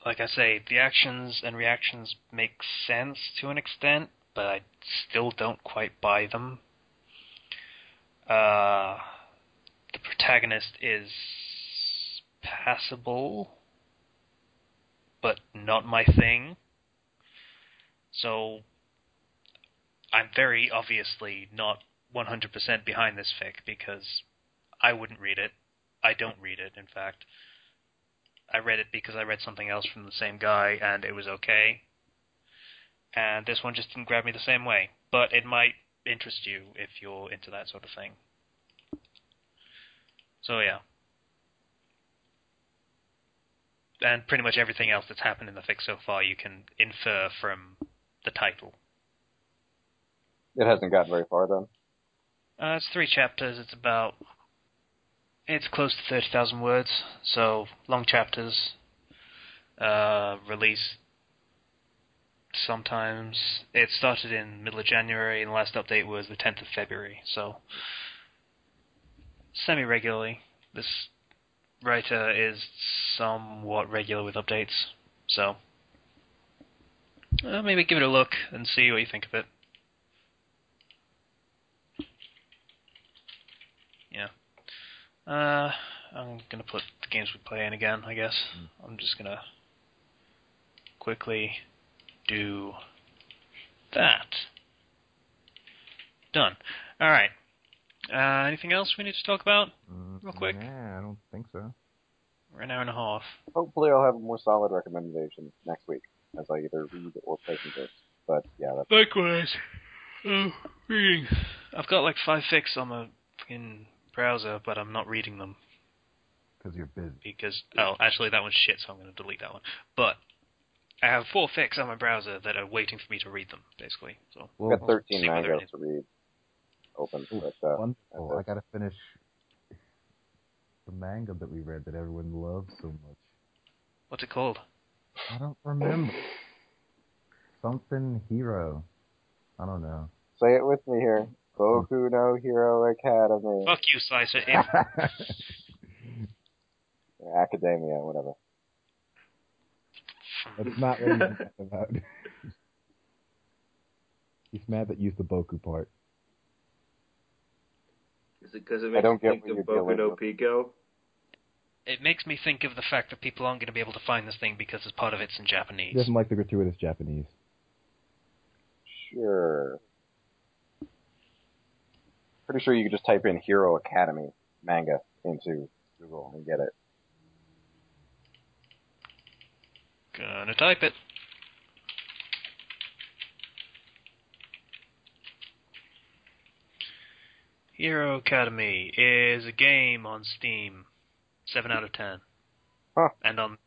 Like I say, the actions and reactions make sense to an extent, but I still don't quite buy them. The protagonist is passable, but not my thing. So I'm very obviously not 100% behind this fic because I wouldn't read it. I don't read it, in fact. I read it because I read something else from the same guy, and it was okay. And this one just didn't grab me the same way. But it might interest you if you're into that sort of thing. So, yeah. And pretty much everything else that's happened in the fic so far you can infer from the title. It hasn't gotten very far, then? It's 3 chapters. It's close to 30,000 words, so long chapters. Release sometimes. It started in middle of January, and the last update was the 10th of February, so semi-regularly. This writer is somewhat regular with updates, so maybe give it a look and see what you think of it. Yeah. I'm going to put the games we play in again, I guess. I'm just going to quickly do that. Done. Alright. Anything else we need to talk about? Real quick? Nah, I don't think so. We're an hour and a half. Hopefully I'll have a more solid recommendation next week as I either read or play some games. But, yeah, that's... Likewise. Reading. I've got like 5 fics on my fucking browser, but I'm not reading them. Because you're busy. Actually that one's shit, so I'm going to delete that one. But I have 4 fics on my browser that are waiting for me to read them, basically. So I've got 13 mangas to read open. But, wonderful. I gotta finish the manga that we read that everyone loves so much. What's it called? I don't remember. Something Hero. I don't know. Say it with me here. Boku no Hero Academy. Fuck you, Slicer. Academia, whatever. That's not what he's mad about. He's mad that you used the Boku part. Is it because it makes you think of Boku no Pico? It makes me think of the fact that people aren't going to be able to find this thing because as part of it's in Japanese. He doesn't like the gratuitous Japanese. Sure. Pretty sure you could just type in Hero Academy manga into Google and get it. Gonna type it. Hero Academy is a game on Steam. 7 out of 10. Huh. And on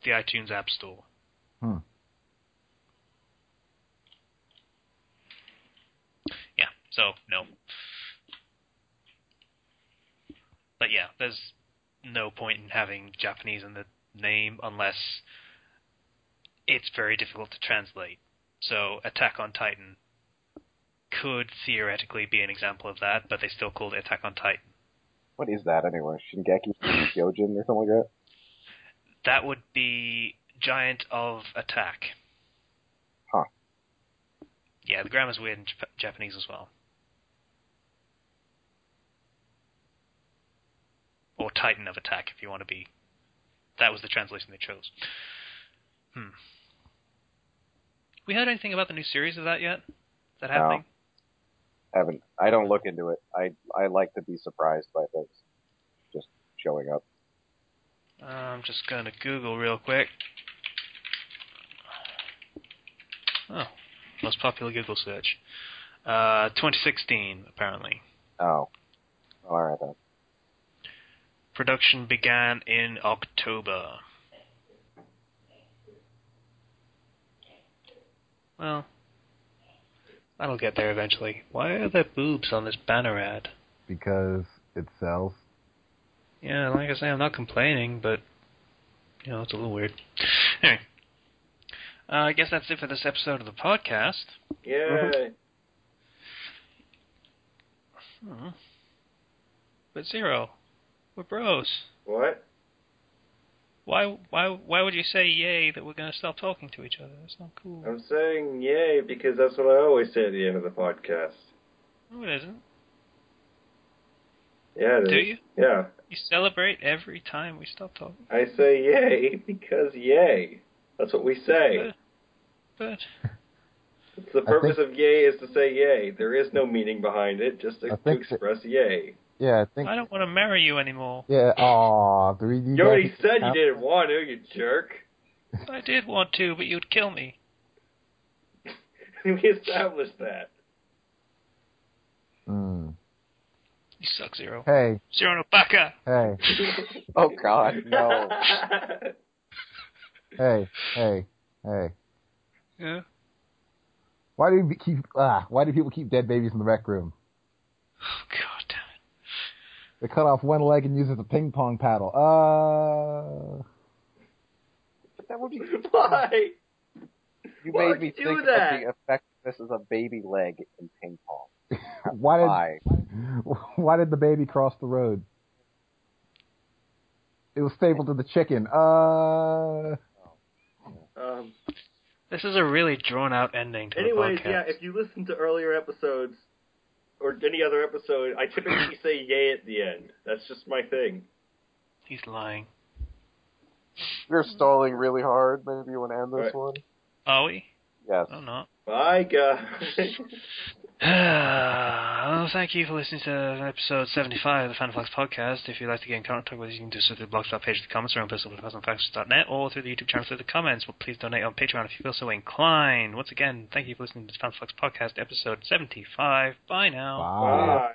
the iTunes App Store. Yeah, so, no. But yeah, there's no point in having Japanese in the name unless it's very difficult to translate. So, Attack on Titan could theoretically be an example of that, but they still called it Attack on Titan. What is that anyway? Shingeki Gyojin or something like that? That would be Giant of Attack. Huh. Yeah, the grammar's weird in Japanese as well. Or Titan of Attack, if you want to be... That was the translation they chose. We heard anything about the new series of that yet? Is that happening? Haven't. I don't look into it. I like to be surprised by things just showing up. I'm just going to Google real quick. Oh, most popular Google search. 2016, apparently. Oh. Alright then. Production began in October. Well, that'll get there eventually. Why are there boobs on this banner ad? Because it sells. Yeah, like I say, I'm not complaining, but, it's a little weird. Anyway, I guess that's it for this episode of the podcast. Yay! But Zero, we're bros. What? Why would you say yay that we're going to stop talking to each other? That's not cool. I'm saying yay because that's what I always say at the end of the podcast. No, it isn't. Yeah, it is. Do you? Yeah. You celebrate every time we stop talking. I say yay because yay. That's what we say. But The purpose of yay is to say yay. There is no meaning behind it, just to express yay. Yeah, I think... I don't want to marry you anymore. Yeah, aw. You already said you didn't want to, you jerk. I did want to, but you'd kill me. We established that. You suck, Zero. Hey. Zero no baka! Hey. Oh, God, no. Hey. Yeah? Why do people keep dead babies in the rec room? Oh, God damn it. They cut off one leg and use it as a ping pong paddle. That would be... Why? You Why made would me you do think that? of the effectiveness of a baby leg in ping pong. Why did the baby cross the road? It was stapled to the chicken. This is a really drawn-out ending to Anyways, the podcast. yeah, if you listen to earlier episodes, or any other episode, I typically say yay at the end. That's just my thing. He's lying. We're stalling really hard. Maybe you want to end this one? Are we? Yes. I'm not. Bye, guys. Well, thank you for listening to episode 75 of the Fandom Flux podcast. If you'd like to get in contact with us, you can do so through the blogspot page of the comments or on pistol.fandomflux.net or through the YouTube channel through the comments. Well, please donate on Patreon if you feel so inclined. Once again, thank you for listening to the Fandom Flux podcast episode 75. Bye now. Bye. Bye.